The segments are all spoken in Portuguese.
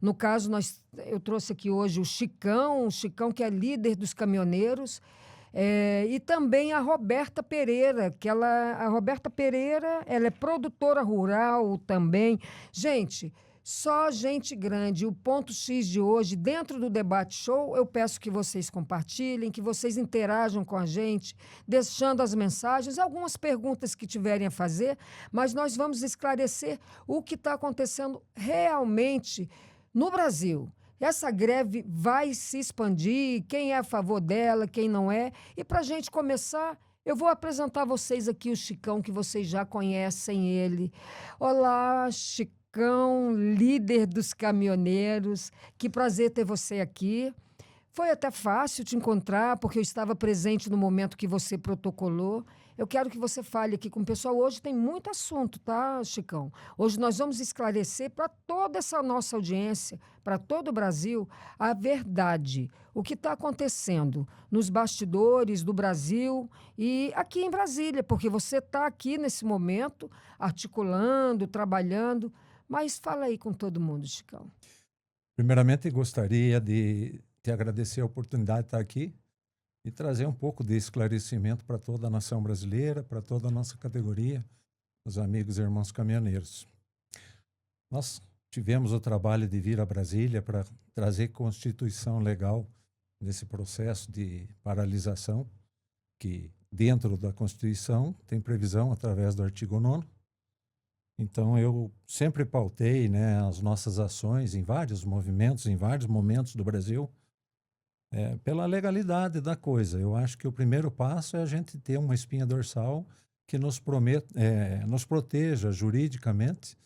No caso, eu trouxe aqui hoje o Chicão que é líder dos caminhoneiros, e também a Roberta Pereira, a Roberta Pereira, ela é produtora rural também. Gente, só gente grande. O ponto X de hoje, dentro do Debate Show, eu peço que vocês compartilhem, que vocês interajam com a gente, deixando as mensagens, algumas perguntas que tiverem a fazer, mas nós vamos esclarecer o que está acontecendo realmente no Brasil. Essa greve vai se expandir, quem é a favor dela, quem não é. E para a gente começar, eu vou apresentar a vocês aqui o Chicão, que vocês já conhecem ele. Olá, Chicão, líder dos caminhoneiros. Que prazer ter você aqui. Foi até fácil te encontrar, porque eu estava presente no momento que você protocolou. Eu quero que você fale aqui com o pessoal. Hoje tem muito assunto, tá, Chicão? Hoje nós vamos esclarecer para toda essa nossa audiência, para todo o Brasil, a verdade. O que está acontecendo nos bastidores do Brasil e aqui em Brasília, porque você está aqui nesse momento, articulando, trabalhando. Mas fala aí com todo mundo, Chicão. Primeiramente, gostaria de te agradecer a oportunidade de estar aqui e trazer um pouco de esclarecimento para toda a nação brasileira, para toda a nossa categoria, os amigos e irmãos caminhoneiros. Nós tivemos o trabalho de vir a Brasília para trazer constituição legal nesse processo de paralisação, que dentro da Constituição tem previsão através do artigo 9º. Então, eu sempre pautei, né, as nossas ações em vários movimentos, em vários momentos do Brasil, pela legalidade da coisa. Eu acho que o primeiro passo é a gente ter uma espinha dorsal que nos proteja juridicamente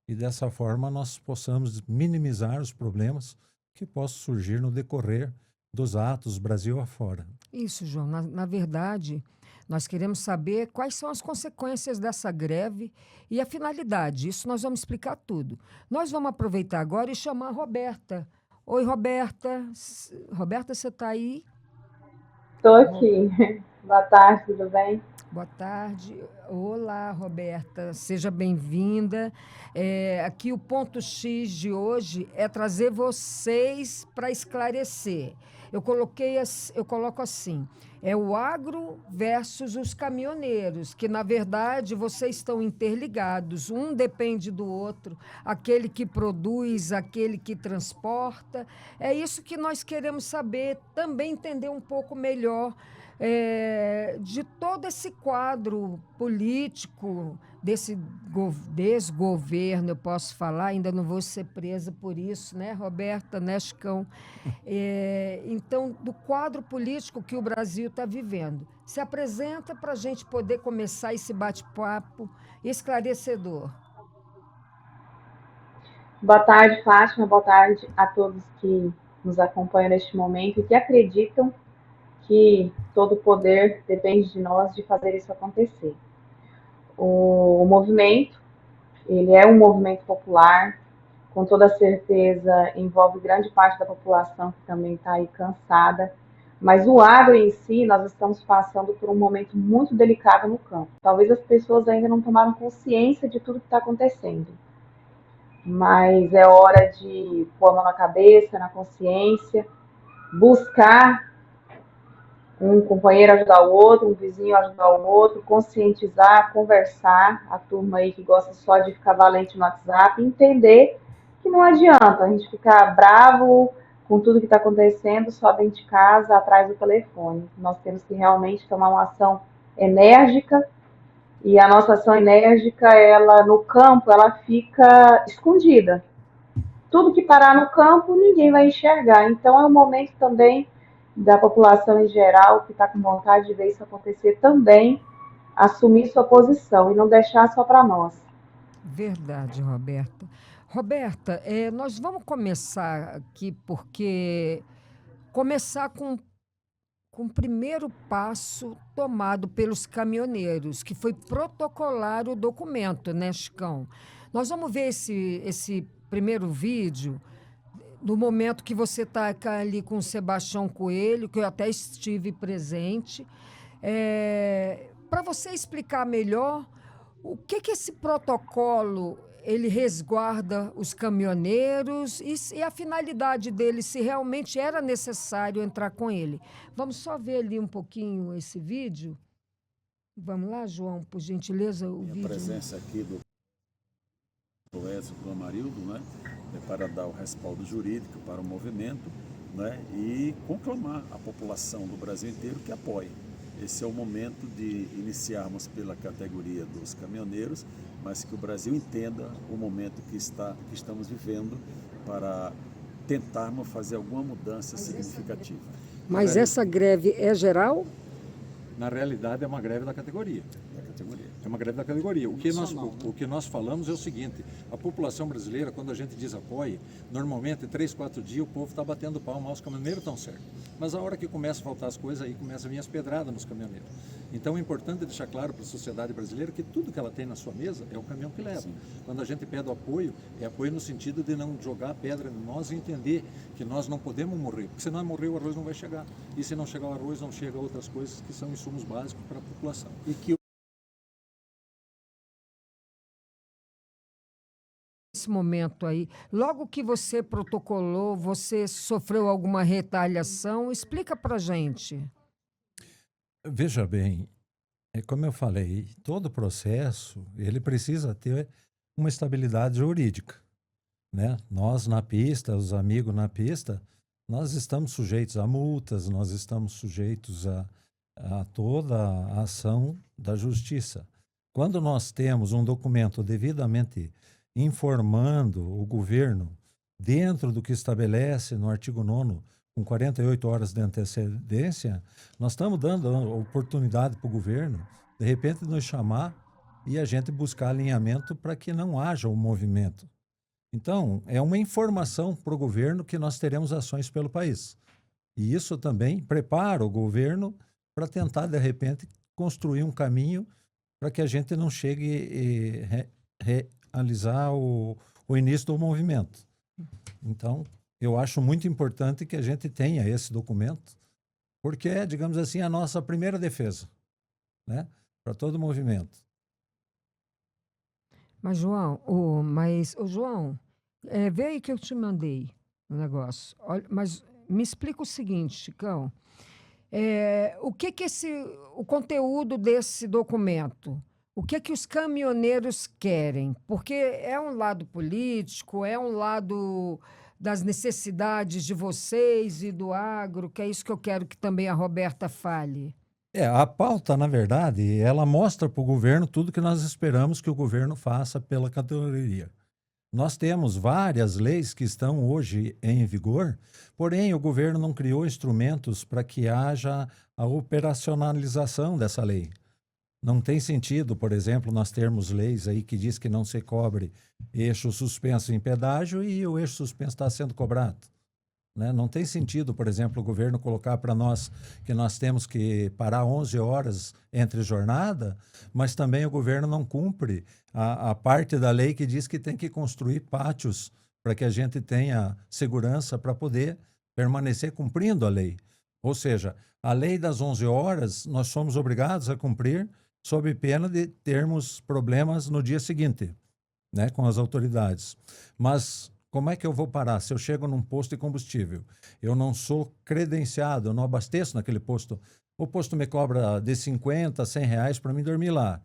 e, dessa forma, nós possamos minimizar os problemas que possam surgir no decorrer dos atos Brasil afora. Isso, João. Na verdade, nós queremos saber quais são as consequências dessa greve e a finalidade. Isso nós vamos explicar tudo. Nós vamos aproveitar agora e chamar a Roberta. Oi, Roberta. Roberta, você está aí? Estou aqui. Boa tarde, tudo bem? Boa tarde. Olá, Roberta. Seja bem-vinda. Aqui o ponto X de hoje é trazer vocês para esclarecer. Eu coloco assim, é o agro versus os caminhoneiros, que, na verdade, vocês estão interligados, um depende do outro, aquele que produz, aquele que transporta. É isso que nós queremos saber, também entender um pouco melhor de todo esse quadro político, desse desgoverno, eu posso falar, ainda não vou ser presa por isso, né, Roberta, né, Chicão? Então, do quadro político que o Brasil está vivendo. Se apresenta para a gente poder começar esse bate-papo esclarecedor. Boa tarde, Fátima. Boa tarde a todos que nos acompanham neste momento e que acreditam que todo o poder depende de nós de fazer isso acontecer. O movimento, ele é um movimento popular, com toda certeza envolve grande parte da população que também está aí cansada, mas o agro em si, nós estamos passando por um momento muito delicado no campo. Talvez as pessoas ainda não tomaram consciência de tudo que está acontecendo, mas é hora de pôr a mão na cabeça, na consciência, buscar um companheiro ajudar o outro, um vizinho ajudar o outro, conscientizar, conversar, a turma aí que gosta só de ficar valente no WhatsApp, entender que não adianta a gente ficar bravo com tudo que está acontecendo só dentro de casa, atrás do telefone. Nós temos que realmente tomar uma ação enérgica, e a nossa ação enérgica, ela no campo, ela fica escondida. Tudo que parar no campo, ninguém vai enxergar. Então é um momento também da população em geral que está com vontade de ver isso acontecer também, assumir sua posição e não deixar só para nós. Verdade, Roberta. Roberta, nós vamos começar aqui porque começar com o primeiro passo tomado pelos caminhoneiros, que foi protocolar o documento, né, Chicão? Nós vamos ver esse primeiro vídeo no momento que você está ali com o Sebastião Coelho, que eu até estive presente, para você explicar melhor o que esse protocolo ele resguarda os caminhoneiros e a finalidade dele, se realmente era necessário entrar com ele. Vamos só ver ali um pouquinho esse vídeo. Vamos lá, João, por gentileza, o vídeo. A presença aqui do Ezio e do Amarildo, né, é para dar o respaldo jurídico para o movimento, né, e conclamar a população do Brasil inteiro que apoie. Esse é o momento de iniciarmos pela categoria dos caminhoneiros, mas que o Brasil entenda o momento que estamos vivendo para tentarmos fazer alguma mudança significativa. Mas essa greve é geral? Na realidade, é uma greve da categoria. É uma greve da categoria. O que nós falamos é o seguinte: a população brasileira, quando a gente diz apoie, normalmente 3, 4 dias o povo está batendo palma, os caminhoneiros estão certos. Mas a hora que começa a faltar as coisas, aí começa a vir as pedradas nos caminhoneiros. Então é importante deixar claro para a sociedade brasileira que tudo que ela tem na sua mesa é o caminhão que leva. Sim. Quando a gente pede o apoio, é apoio no sentido de não jogar pedra em nós e entender que nós não podemos morrer. Porque se nós morrer, o arroz não vai chegar. E se não chegar o arroz, não chega outras coisas que são insumos básicos para a população. E que esse momento aí, logo que você protocolou, você sofreu alguma retaliação? Explica para gente. Veja bem, como eu falei, todo processo ele precisa ter uma estabilidade jurídica, né? Nós na pista, os amigos na pista, nós estamos sujeitos a multas, nós estamos sujeitos a toda a ação da justiça. Quando nós temos um documento devidamente informando o governo dentro do que estabelece no artigo 9º, com 48 horas de antecedência, nós estamos dando a oportunidade para o governo, de repente, nos chamar e a gente buscar alinhamento para que não haja um movimento. Então, é uma informação para o governo que nós teremos ações pelo país. E isso também prepara o governo para tentar, de repente, construir um caminho para que a gente não chegue realizar o início do movimento. Então, eu acho muito importante que a gente tenha esse documento, porque é, digamos assim, a nossa primeira defesa, né, para todo o movimento. Mas, João, João, vê aí que eu te mandei o negócio. Olha, mas me explica o seguinte, Chicão. O conteúdo desse documento? O que os caminhoneiros querem? Porque é um lado político, é um lado das necessidades de vocês e do agro, que é isso que eu quero que também a Roberta fale. A pauta, na verdade, ela mostra para o governo tudo que nós esperamos que o governo faça pela categoria. Nós temos várias leis que estão hoje em vigor, porém o governo não criou instrumentos para que haja a operacionalização dessa lei. Não tem sentido, por exemplo, nós termos leis aí que diz que não se cobre eixo suspenso em pedágio e o eixo suspenso está sendo cobrado, né? Não tem sentido, por exemplo, o governo colocar para nós que nós temos que parar 11 horas entre jornada, mas também o governo não cumpre a parte da lei que diz que tem que construir pátios para que a gente tenha segurança para poder permanecer cumprindo a lei. Ou seja, a lei das 11 horas nós somos obrigados a cumprir sob pena de termos problemas no dia seguinte, né, com as autoridades. Mas como é que eu vou parar? Se eu chego num posto de combustível, eu não sou credenciado, eu não abasteço naquele posto, o posto me cobra de 50 a 100 reais para mim dormir lá,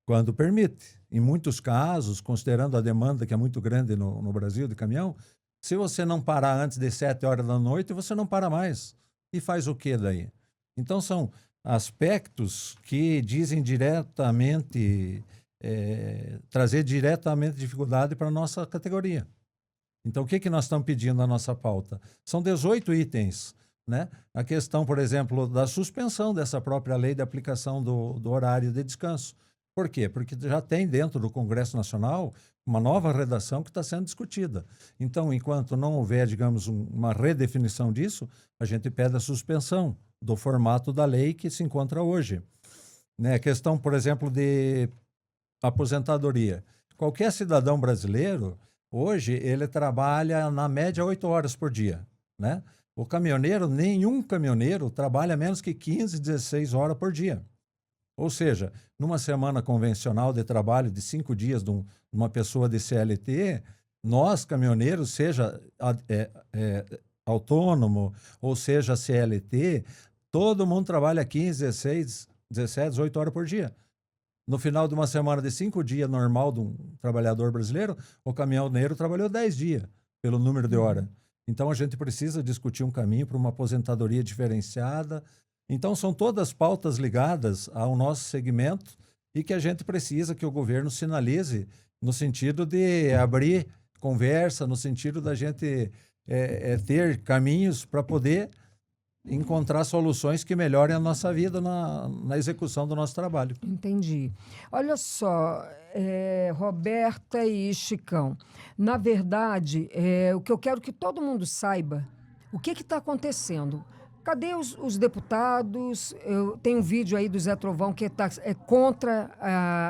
quando permite. Em muitos casos, considerando a demanda que é muito grande no Brasil de caminhão, se você não parar antes de 7 horas da noite, você não para mais. E faz o que daí? Então são aspectos que dizem diretamente, trazer diretamente dificuldade para a nossa categoria. Então, o que nós estamos pedindo na nossa pauta? São 18 itens, né? A questão, por exemplo, da suspensão dessa própria lei de aplicação do horário de descanso. Por quê? Porque já tem dentro do Congresso Nacional uma nova redação que está sendo discutida. Então, enquanto não houver, digamos, uma redefinição disso, a gente pede a suspensão do formato da lei que se encontra hoje. Né? A questão, por exemplo, de aposentadoria. Qualquer cidadão brasileiro, hoje, ele trabalha na média 8 horas por dia, né? O caminhoneiro, nenhum caminhoneiro trabalha menos que 15, 16 horas por dia. Ou seja, numa semana convencional de trabalho de 5 dias de uma pessoa de CLT, nós, caminhoneiros, seja autônomo ou seja CLT, todo mundo trabalha 15, 16, 17, 18 horas por dia. No final de uma semana de 5 dias normal de um trabalhador brasileiro, o caminhoneiro trabalhou 10 dias pelo número de horas. Então, a gente precisa discutir um caminho para uma aposentadoria diferenciada. Então, são todas pautas ligadas ao nosso segmento e que a gente precisa que o governo sinalize no sentido de abrir conversa, no sentido da gente ter caminhos para poder encontrar soluções que melhorem a nossa vida na execução do nosso trabalho. Entendi. Olha só, Roberta e Chicão, na verdade, o que eu quero que todo mundo saiba, o que está acontecendo? Cadê os deputados? Tem um vídeo aí do Zé Trovão que é contra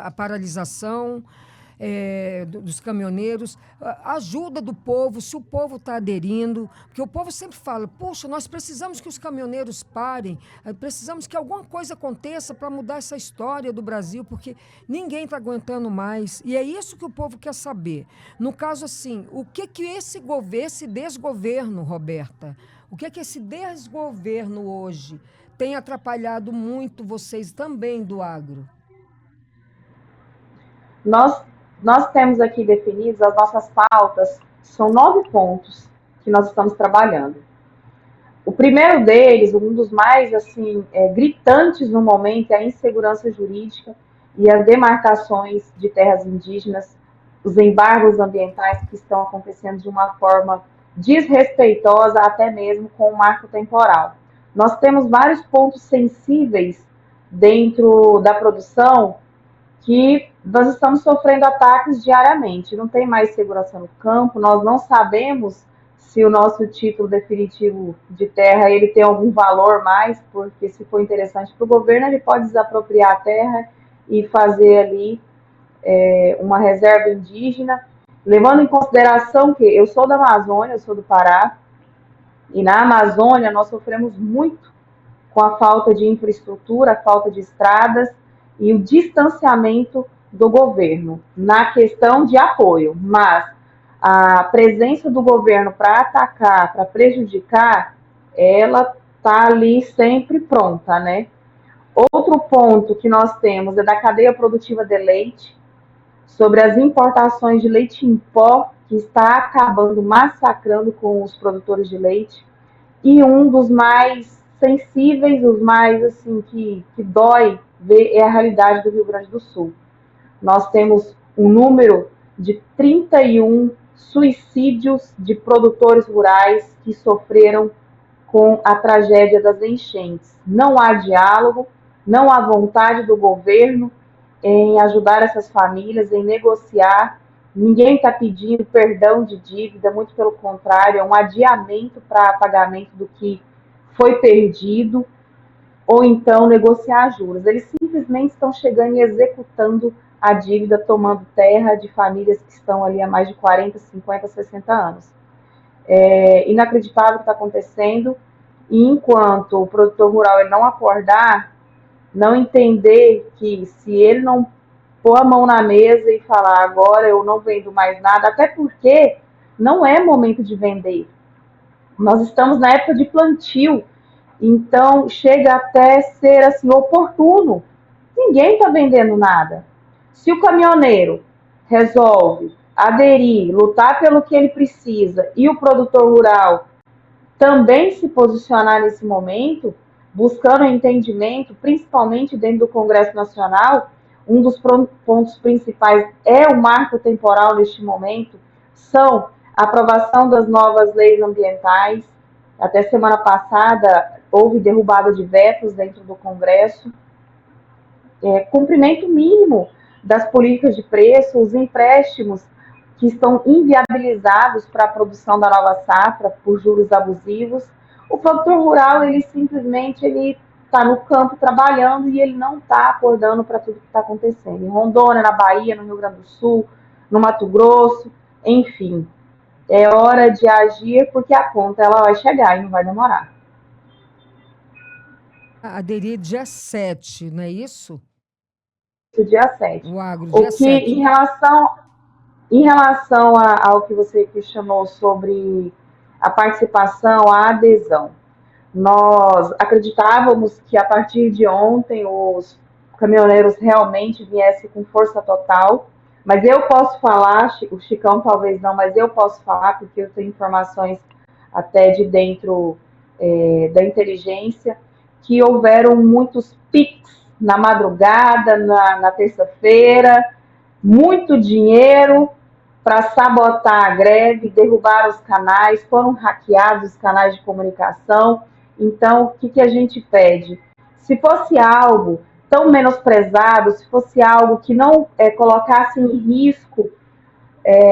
a paralisação dos caminhoneiros, a ajuda do povo, se o povo está aderindo, porque o povo sempre fala, poxa, nós precisamos que os caminhoneiros parem, precisamos que alguma coisa aconteça para mudar essa história do Brasil, porque ninguém está aguentando mais, e é isso que o povo quer saber. No caso, assim, o que esse desgoverno, Roberta, o que esse desgoverno hoje tem atrapalhado muito vocês também do agro? Nós temos aqui definidos as nossas pautas, são 9 pontos que nós estamos trabalhando. O primeiro deles, um dos mais assim, gritantes no momento, é a insegurança jurídica e as demarcações de terras indígenas, os embargos ambientais que estão acontecendo de uma forma desrespeitosa, até mesmo com o marco temporal. Nós temos vários pontos sensíveis dentro da produção que nós estamos sofrendo ataques diariamente. Não tem mais segurança no campo, nós não sabemos se o nosso título definitivo de terra ele tem algum valor mais, porque se for interessante para o governo, ele pode desapropriar a terra e fazer ali uma reserva indígena, levando em consideração que eu sou da Amazônia, eu sou do Pará, e na Amazônia nós sofremos muito com a falta de infraestrutura, a falta de estradas e o distanciamento do governo na questão de apoio, mas a presença do governo para atacar, para prejudicar, ela está ali sempre pronta, né? Outro ponto que nós temos é da cadeia produtiva de leite, sobre as importações de leite em pó, que está acabando, massacrando com os produtores de leite, e um dos mais sensíveis, os mais assim que dói ver, é a realidade do Rio Grande do Sul. Nós temos um número de 31 suicídios de produtores rurais que sofreram com a tragédia das enchentes. Não há diálogo, não há vontade do governo em ajudar essas famílias, em negociar. Ninguém está pedindo perdão de dívida, muito pelo contrário, é um adiamento para pagamento do que foi perdido, ou então negociar juros. Eles simplesmente estão chegando e executando a dívida, tomando terra de famílias que estão ali há mais de 40, 50, 60 anos. É inacreditável o que está acontecendo, e enquanto o produtor rural ele não acordar, não entender que se ele não pôr a mão na mesa e falar agora eu não vendo mais nada, até porque não é momento de vender. Nós estamos na época de plantio, então chega até ser assim oportuno. Ninguém está vendendo nada. Se o caminhoneiro resolve aderir, lutar pelo que ele precisa, e o produtor rural também se posicionar nesse momento, buscando entendimento, principalmente dentro do Congresso Nacional, um dos pontos principais é o marco temporal neste momento, são a aprovação das novas leis ambientais. Até semana passada houve derrubada de vetos dentro do Congresso, cumprimento mínimo das políticas de preço, os empréstimos que estão inviabilizados para a produção da nova safra por juros abusivos. O produtor rural, ele simplesmente está no campo trabalhando e ele não está acordando para tudo que está acontecendo. Em Rondônia, na Bahia, no Rio Grande do Sul, no Mato Grosso, enfim. É hora de agir porque a conta ela vai chegar e não vai demorar. Aderir dia 7, não é isso? dia 7. O agro, O dia que, 7. em relação ao que você questionou sobre a participação, a adesão, nós acreditávamos que a partir de ontem os caminhoneiros realmente viessem com força total, mas eu posso falar, o Chicão talvez não, mas eu posso falar porque eu tenho informações até de dentro da inteligência, que houveram muitos pics na madrugada, na terça-feira, muito dinheiro para sabotar a greve, derrubar os canais, foram hackeados os canais de comunicação. Então, o que a gente pede? Se fosse algo tão menosprezado, se fosse algo que não colocasse em risco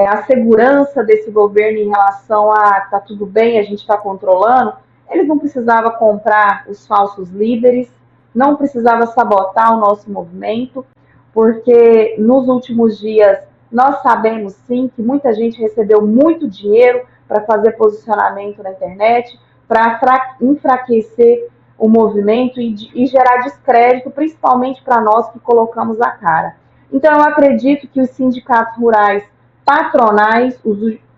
a segurança desse governo em relação a tá tudo bem, a gente está controlando, eles não precisavam comprar os falsos líderes, não precisava sabotar o nosso movimento, porque nos últimos dias nós sabemos sim que muita gente recebeu muito dinheiro para fazer posicionamento na internet, para enfraquecer o movimento e gerar descrédito, principalmente para nós que colocamos a cara. Então, eu acredito que os sindicatos rurais patronais,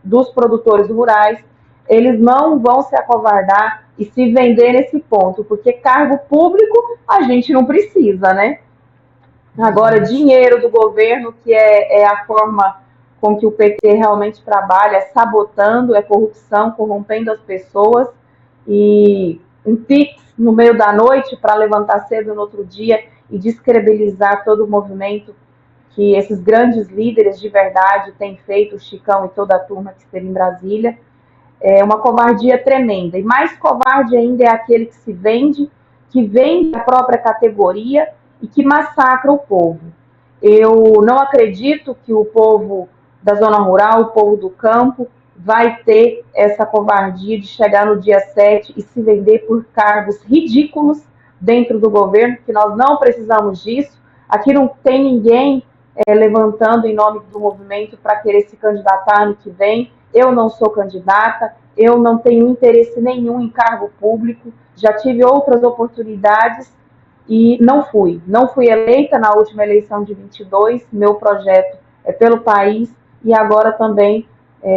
dos produtores rurais, eles não vão se acovardar e se vender nesse ponto, porque cargo público a gente não precisa, né? Agora, dinheiro do governo, que é a forma com que o PT realmente trabalha, é sabotando, é corrupção, corrompendo as pessoas, e um pix no meio da noite para levantar cedo no outro dia e descredibilizar todo o movimento que esses grandes líderes de verdade têm feito, o Chicão e toda a turma que esteve em Brasília, é uma covardia tremenda. E mais covarde ainda é aquele que vende a própria categoria e que massacra o povo. Eu não acredito que o povo da zona rural, o povo do campo, vai ter essa covardia de chegar no dia 7 e se vender por cargos ridículos dentro do governo, porque nós não precisamos disso. Aqui não tem ninguém levantando em nome do movimento para querer se candidatar ano que vem. Eu não sou candidata, eu não tenho interesse nenhum em cargo público, já tive outras oportunidades e não fui eleita na última eleição de 22, meu projeto é pelo país e agora também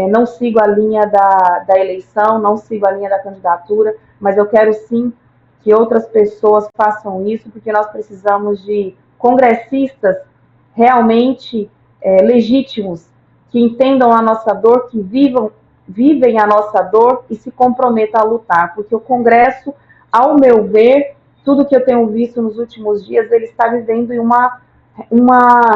não sigo a linha da eleição, não sigo a linha da candidatura, mas eu quero sim que outras pessoas façam isso, porque nós precisamos de congressistas realmente legítimos, que entendam a nossa dor, que vivem a nossa dor e se comprometam a lutar, porque o Congresso, ao meu ver, tudo que eu tenho visto nos últimos dias, ele está vivendo em uma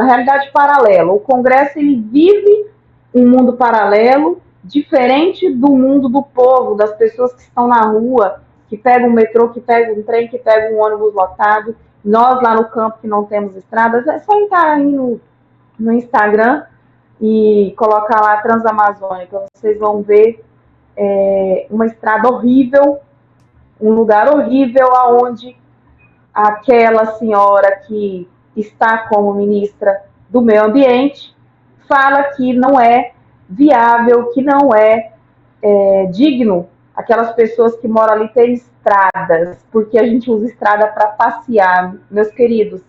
realidade paralela. O Congresso, ele vive um mundo paralelo, diferente do mundo do povo, das pessoas que estão na rua, que pegam o metrô, que pegam um trem, que pegam um ônibus lotado. Nós lá no campo que não temos estradas, é só entrar aí no Instagram e colocar lá Transamazônica. Vocês vão ver uma estrada horrível, um lugar horrível onde aquela senhora que está como ministra do Meio Ambiente fala que não é viável, que não é digno aquelas pessoas que moram ali terem estradas, porque a gente usa estrada para passear. Meus queridos,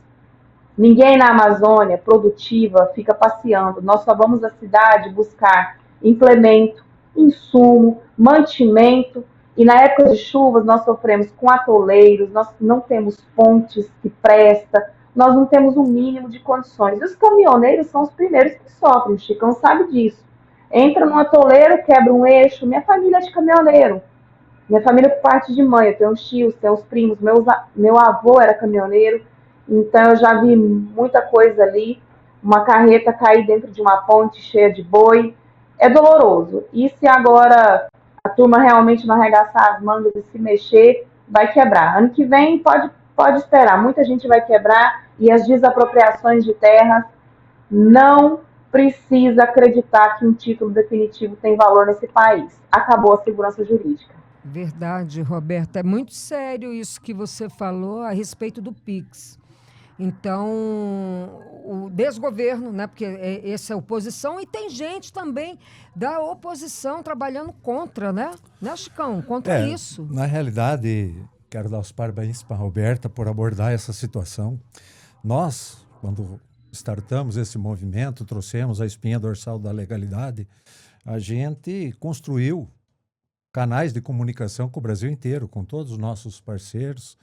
ninguém na Amazônia produtiva fica passeando. Nós só vamos à cidade buscar implemento, insumo, mantimento. E na época de chuvas nós sofremos com atoleiros, nós não temos pontes que presta, nós não temos um mínimo de condições. E os caminhoneiros são os primeiros que sofrem, o Chicão sabe disso. Entra num atoleiro, quebra um eixo. Minha família é de caminhoneiro. Minha família por parte de mãe, eu tenho uns tios, tenho uns primos, meu avô era caminhoneiro, então eu já vi muita coisa ali, uma carreta cair dentro de uma ponte cheia de boi, é doloroso. E se agora a turma realmente não arregaçar as mangas e se mexer, vai quebrar. Ano que vem pode esperar, muita gente vai quebrar e as desapropriações de terras não precisa acreditar que um título definitivo tem valor nesse país. Acabou a segurança jurídica. Verdade, Roberta. É muito sério isso que você falou a respeito do PIX. Então, o desgoverno, né? Porque essa é a oposição, e tem gente também da oposição trabalhando contra, né? Né, Chicão? Contra isso. Na realidade, quero dar os parabéns para a Roberta por abordar essa situação. Nós, quando startamos esse movimento, trouxemos a espinha dorsal da legalidade, a gente construiu canais de comunicação com o Brasil inteiro, com todos os nossos parceiros,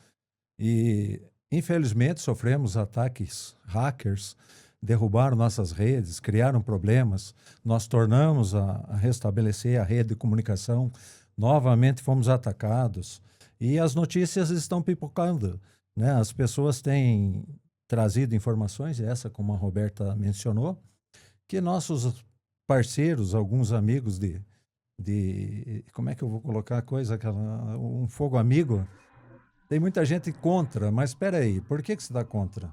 e infelizmente sofremos ataques hackers, derrubaram nossas redes, criaram problemas, nós tornamos a restabelecer a rede de comunicação, novamente fomos atacados, e as notícias estão pipocando, né? As pessoas têm trazido informações, essa como a Roberta mencionou, que nossos parceiros, alguns amigos como é que eu vou colocar a coisa, um fogo amigo, tem muita gente contra, mas espera aí, por que você está contra?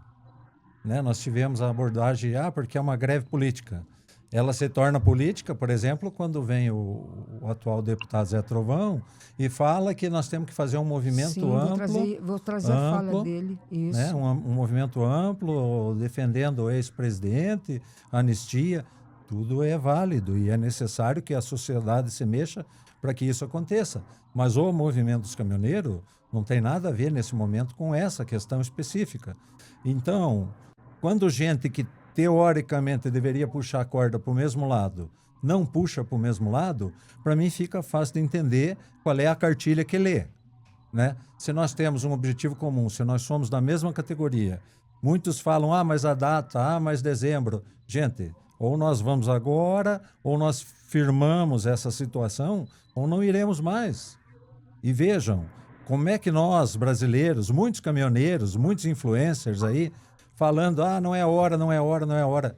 Né? Nós tivemos a abordagem, porque é uma greve política. Ela se torna política, por exemplo, quando vem o atual deputado Zé Trovão e fala que nós temos que fazer um movimento Sim, amplo. Vou trazer a fala dele, isso. Né? Um movimento amplo, defendendo o ex-presidente, anistia. Tudo é válido e é necessário que a sociedade se mexa para que isso aconteça. Mas o movimento dos caminhoneiros não tem nada a ver nesse momento com essa questão específica. Então, quando gente que teoricamente deveria puxar a corda para o mesmo lado, não puxa para o mesmo lado, para mim fica fácil de entender qual é a cartilha que lê. Né? Se nós temos um objetivo comum, se nós somos da mesma categoria, muitos falam, mas a data, mas dezembro. Gente, ou nós vamos agora, ou nós firmamos essa situação, ou não iremos mais. E vejam, como é que nós, brasileiros, muitos caminhoneiros, muitos influencers aí, falando, não é hora, não é hora, não é hora.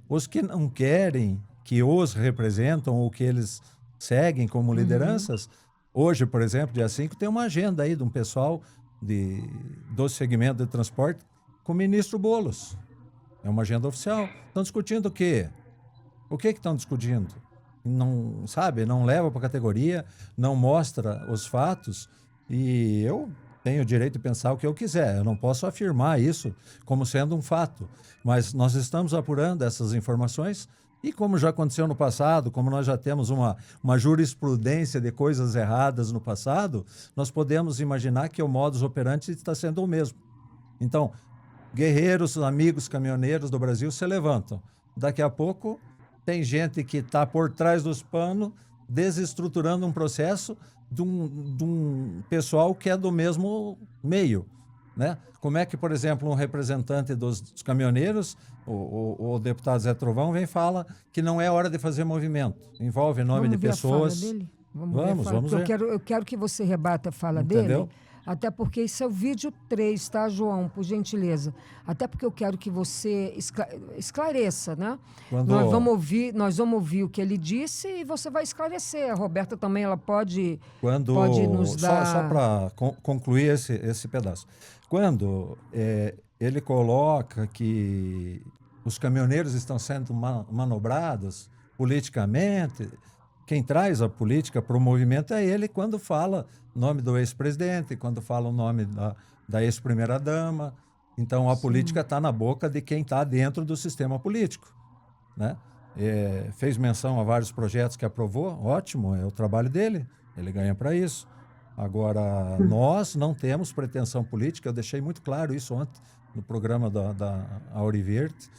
Os que não querem que os representam ou que eles seguem como lideranças, hoje, por exemplo, dia 5, tem uma agenda aí de um pessoal do segmento de transporte com o ministro Boulos. É uma agenda oficial. Estão discutindo o quê? O que estão discutindo? Não, sabe, não leva para a categoria, não mostra os fatos, e eu tenho o direito de pensar o que eu quiser. Eu não posso afirmar isso como sendo um fato, mas nós estamos apurando essas informações e como já aconteceu no passado, como nós já temos uma jurisprudência de coisas erradas no passado, nós podemos imaginar que o modus operandi está sendo o mesmo. Então, guerreiros, amigos caminhoneiros do Brasil se levantam. Daqui a pouco tem gente que está por trás dos panos desestruturando um processo de um pessoal que é do mesmo meio. Né? Como é que, por exemplo, um representante dos caminhoneiros, o deputado Zé Trovão, vem e fala que não é hora de fazer movimento. Envolve nome de pessoas. Vamos ver. Eu quero que você rebata a fala dele. Até porque isso é o vídeo 3, tá, João? Por gentileza. Até porque eu quero que você esclareça, né? Nós vamos ouvir o que ele disse e você vai esclarecer. A Roberta também, ela pode nos dar... Só para concluir esse pedaço. Quando ele coloca que os caminhoneiros estão sendo manobrados politicamente, quem traz a política para o movimento é ele quando fala o nome do ex-presidente, quando fala o nome da ex-primeira-dama. Então, a política está na boca de quem está dentro do sistema político. Né? Fez menção a vários projetos que aprovou, ótimo, é o trabalho dele, ele ganha para isso. Agora, nós não temos pretensão política, eu deixei muito claro isso ontem no programa da Auriverde.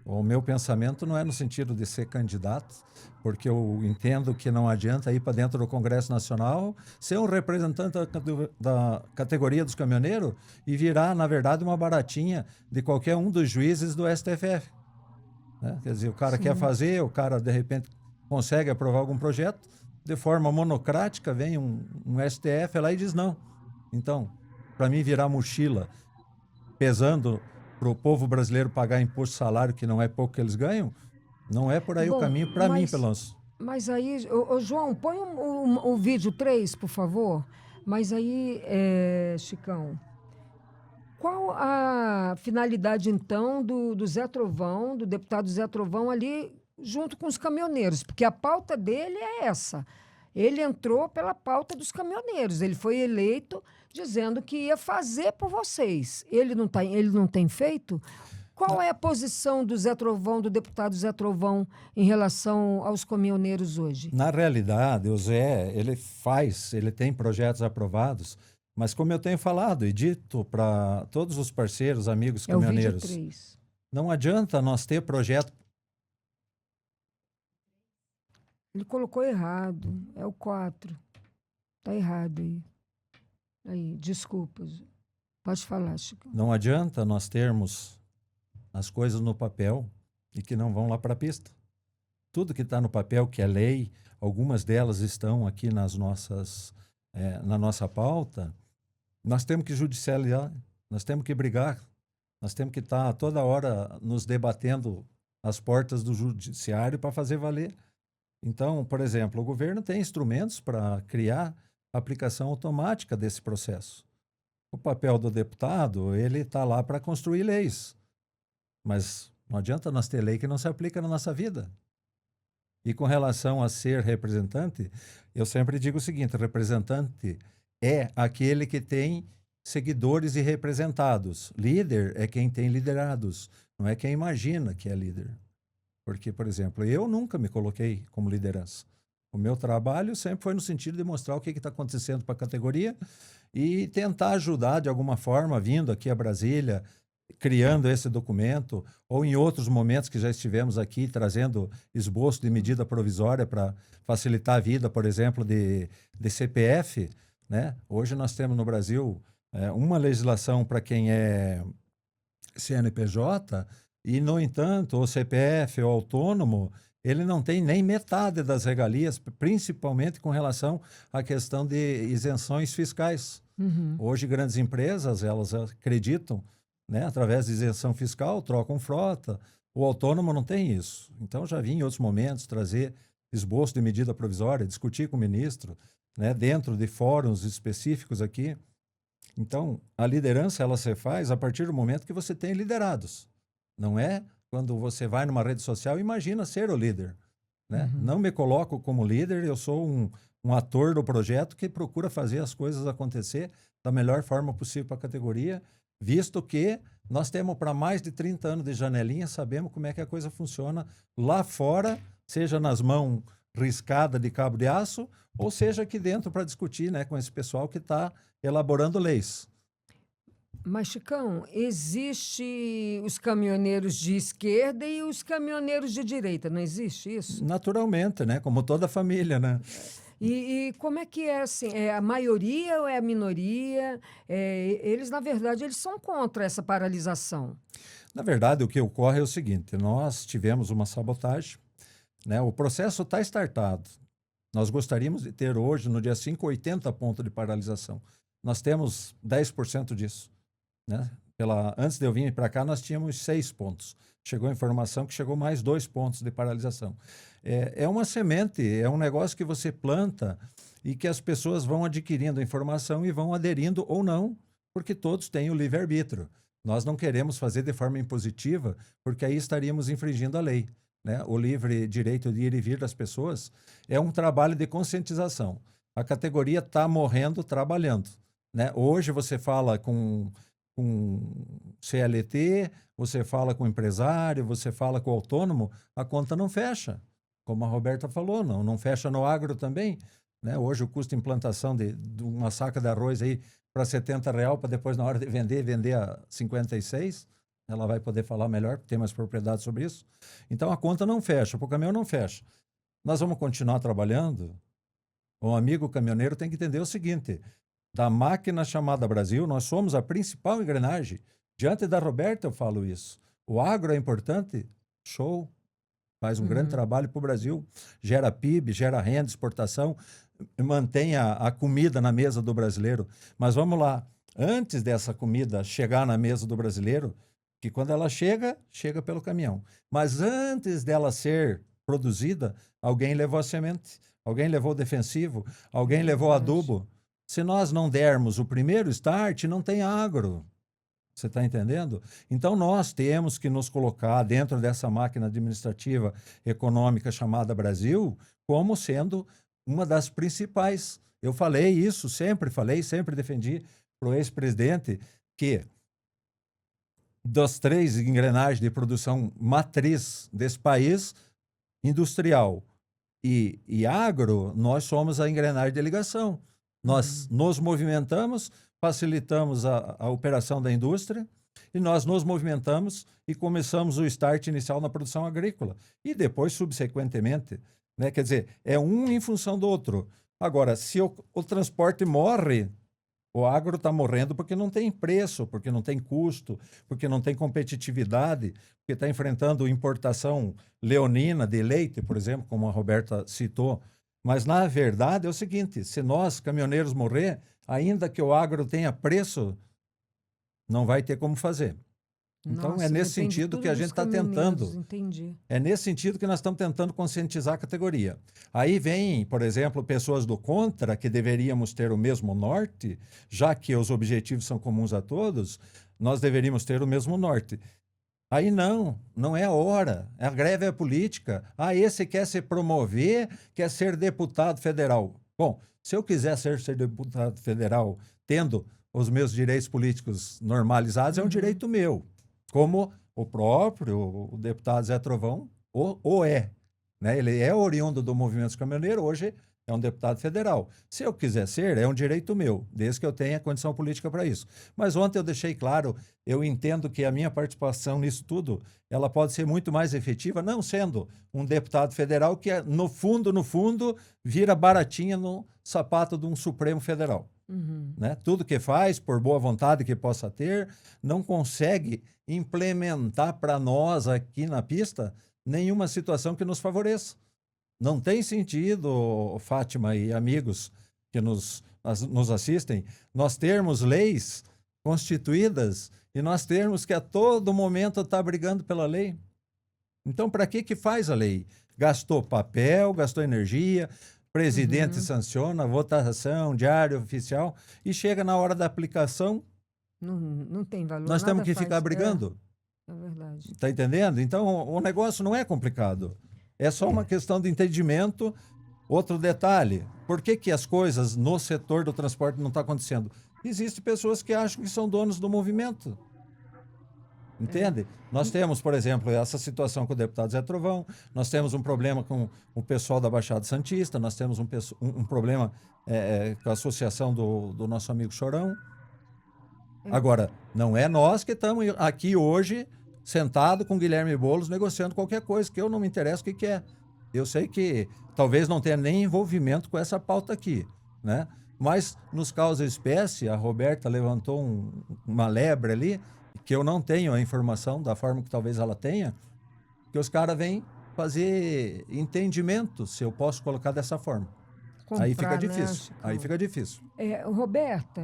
O meu pensamento não é no sentido de ser candidato, porque eu entendo que não adianta ir para dentro do Congresso Nacional, ser um representante da categoria dos caminhoneiros e virar, na verdade, uma baratinha de qualquer um dos juízes do STF. Né? Quer dizer, o cara quer fazer, o cara, de repente, consegue aprovar algum projeto, de forma monocrática, vem um STF lá e diz não. Então, para mim, virar mochila pesando para o povo brasileiro pagar imposto de salário, que não é pouco que eles ganham, não é por aí o caminho, para mim, pelo menos. Mas aí, João, põe o vídeo 3, por favor. Mas aí, Chicão, qual a finalidade, então, do Zé Trovão, do deputado Zé Trovão ali, junto com os caminhoneiros? Porque a pauta dele é essa. Ele entrou pela pauta dos caminhoneiros. Ele foi eleito dizendo que ia fazer por vocês. Ele não tem feito? Qual é a posição do Zé Trovão, do deputado Zé Trovão, em relação aos caminhoneiros hoje? Na realidade, o Zé, ele tem projetos aprovados, mas como eu tenho falado e dito para todos os parceiros, amigos caminhoneiros... É o vídeo 3. Não adianta nós ter projeto. Ele colocou errado. É o 4. Tá errado aí. Aí, desculpas. Pode falar, Chico. Não adianta nós termos as coisas no papel e que não vão lá para a pista. Tudo que está no papel, que é lei, algumas delas estão aqui na nossa pauta, nós temos que judicializar, nós temos que brigar, nós temos que estar toda hora nos debatendo às portas do judiciário para fazer valer. Então, por exemplo, o governo tem instrumentos para criar a aplicação automática desse processo. O papel do deputado, ele está lá para construir leis. Mas não adianta nós ter lei que não se aplica na nossa vida. E com relação a ser representante, eu sempre digo o seguinte: representante é aquele que tem seguidores e representados. Líder é quem tem liderados, não é quem imagina que é líder. Porque, por exemplo, eu nunca me coloquei como liderança. O meu trabalho sempre foi no sentido de mostrar o que está acontecendo para a categoria e tentar ajudar de alguma forma, vindo aqui a Brasília, criando esse documento, ou em outros momentos que já estivemos aqui, trazendo esboço de medida provisória para facilitar a vida, por exemplo, de CPF. Né? Hoje nós temos no Brasil uma legislação para quem é CNPJ, e, no entanto, o CPF, o autônomo, ele não tem nem metade das regalias, principalmente com relação à questão de isenções fiscais. Uhum. Hoje, grandes empresas, elas acreditam, né, através de isenção fiscal, trocam frota. O autônomo não tem isso. Então, já vi em outros momentos trazer esboço de medida provisória, discutir com o ministro, né, dentro de fóruns específicos aqui. Então, a liderança, ela se faz a partir do momento que você tem liderados. Não é quando você vai numa rede social e imagina ser o líder. Né? Uhum. Não me coloco como líder, eu sou um ator do projeto que procura fazer as coisas acontecer da melhor forma possível para a categoria, visto que nós temos para mais de 30 anos de janelinha, sabemos como é que a coisa funciona lá fora, seja nas mãos riscadas de cabo de aço, ou seja aqui dentro para discutir, né, com esse pessoal que está elaborando leis. Mas, Chicão, existe os caminhoneiros de esquerda e os caminhoneiros de direita, não existe isso? Naturalmente, né? Como toda família, né? E como é que é assim? É a maioria ou é a minoria? Eles, na verdade, eles são contra essa paralisação. Na verdade, o que ocorre é o seguinte: nós tivemos uma sabotagem, né? O processo está startado. Nós gostaríamos de ter hoje, no dia 5, 80 pontos de paralisação. Nós temos 10% disso. Né? Antes de eu vir para cá, nós tínhamos 6 pontos. Chegou a informação que chegou mais 2 pontos de paralisação. É uma semente, é um negócio que você planta e que as pessoas vão adquirindo informação e vão aderindo ou não, porque todos têm o livre-arbítrio. Nós não queremos fazer de forma impositiva, porque aí estaríamos infringindo a lei. Né? O livre direito de ir e vir das pessoas é um trabalho de conscientização. A categoria está morrendo trabalhando. Né? Hoje você fala com CLT, você fala com empresário, você fala com autônomo, a conta não fecha. Como a Roberta falou, não fecha no agro também. Né? Hoje o custo de implantação de uma saca de arroz aí para R$70 para depois, na hora de vender a 56, ela vai poder falar melhor, tem mais propriedade sobre isso. Então a conta não fecha, o caminhão não fecha. Nós vamos continuar trabalhando. O amigo caminhoneiro tem que entender o seguinte: da máquina chamada Brasil, nós somos a principal engrenagem. Diante da Roberta eu falo isso. O agro é importante? Show. Faz um grande trabalho para o Brasil. Gera PIB, gera renda, exportação, mantém a comida na mesa do brasileiro. Mas vamos lá. Antes dessa comida chegar na mesa do brasileiro, que quando ela chega pelo caminhão. Mas antes dela ser produzida, alguém levou a semente, alguém levou o defensivo, alguém levou o adubo. Se nós não dermos o primeiro start, não tem agro. Você está entendendo? Então, nós temos que nos colocar dentro dessa máquina administrativa econômica chamada Brasil como sendo uma das principais. Eu falei isso, sempre defendi para o ex-presidente que das 3 engrenagens de produção matriz desse país, industrial e agro, nós somos a engrenagem de ligação. Nós nos movimentamos, facilitamos a operação da indústria, E nós nos movimentamos e começamos o start inicial na produção agrícola. E depois, subsequentemente, né? Quer dizer, é um em função do outro. Agora, se o transporte morre, o agro está morrendo porque não tem preço, porque não tem custo, porque não tem competitividade, porque está enfrentando importação leonina de leite, por exemplo, como a Roberta citou. Mas, na verdade, é o seguinte, se nós, caminhoneiros, morrer, ainda que o agro tenha preço, não vai ter como fazer. Então, Nossa, é nesse depende sentido tudo que a dos gente está caminhoneiros, tentando. entendi. É nesse sentido que nós estamos tentando conscientizar a categoria. Aí vem, por exemplo, pessoas do contra, que deveríamos ter o mesmo norte, já que os objetivos são comuns a todos, nós deveríamos ter o mesmo norte. Aí não é a hora. A greve é política. Ah, esse quer se promover, quer ser deputado federal. Bom, se eu quiser ser deputado federal tendo os meus direitos políticos normalizados, é um direito meu. Como o próprio o deputado Zé Trovão o é. Né? Ele é oriundo do movimento caminhoneiro, hoje é um deputado federal. Se eu quiser ser, é um direito meu, desde que eu tenha condição política para isso. Mas ontem eu deixei claro, eu entendo que a minha participação nisso tudo, ela pode ser muito mais efetiva, não sendo um deputado federal que, no fundo, vira baratinha no sapato de um Supremo Federal. Né? Tudo que faz, por boa vontade que possa ter, não consegue implementar para nós aqui na pista nenhuma situação que nos favoreça. Não tem sentido, Fátima e amigos que nos assistem, nós termos leis constituídas e nós termos que a todo momento estar brigando pela lei. Então, para que faz a lei? Gastou papel, gastou energia, presidente sanciona, votação, diário oficial, e chega na hora da aplicação, não tem valor. nós temos nada que faz. ficar brigando. É verdade. Está entendendo? Então, o negócio não é complicado. É só uma questão de entendimento. Outro detalhe, por que as coisas no setor do transporte não estão acontecendo? Existem pessoas que acham que são donos do movimento. Entende? Nós temos, por exemplo, essa situação com o deputado Zé Trovão, nós temos um problema com o pessoal da Baixada Santista, nós temos um problema com a associação do nosso amigo Chorão. Agora, não é nós que estamos aqui hoje, sentado com Guilherme Boulos, negociando qualquer coisa, que eu não me interesso o que é. Eu sei que talvez não tenha nem envolvimento com essa pauta aqui, né? Mas, nos causa espécie, a Roberta levantou uma lebre ali, que eu não tenho a informação da forma que talvez ela tenha, que os caras vêm fazer entendimento, se eu posso colocar dessa forma. Aí fica difícil. Aí fica difícil. Roberta,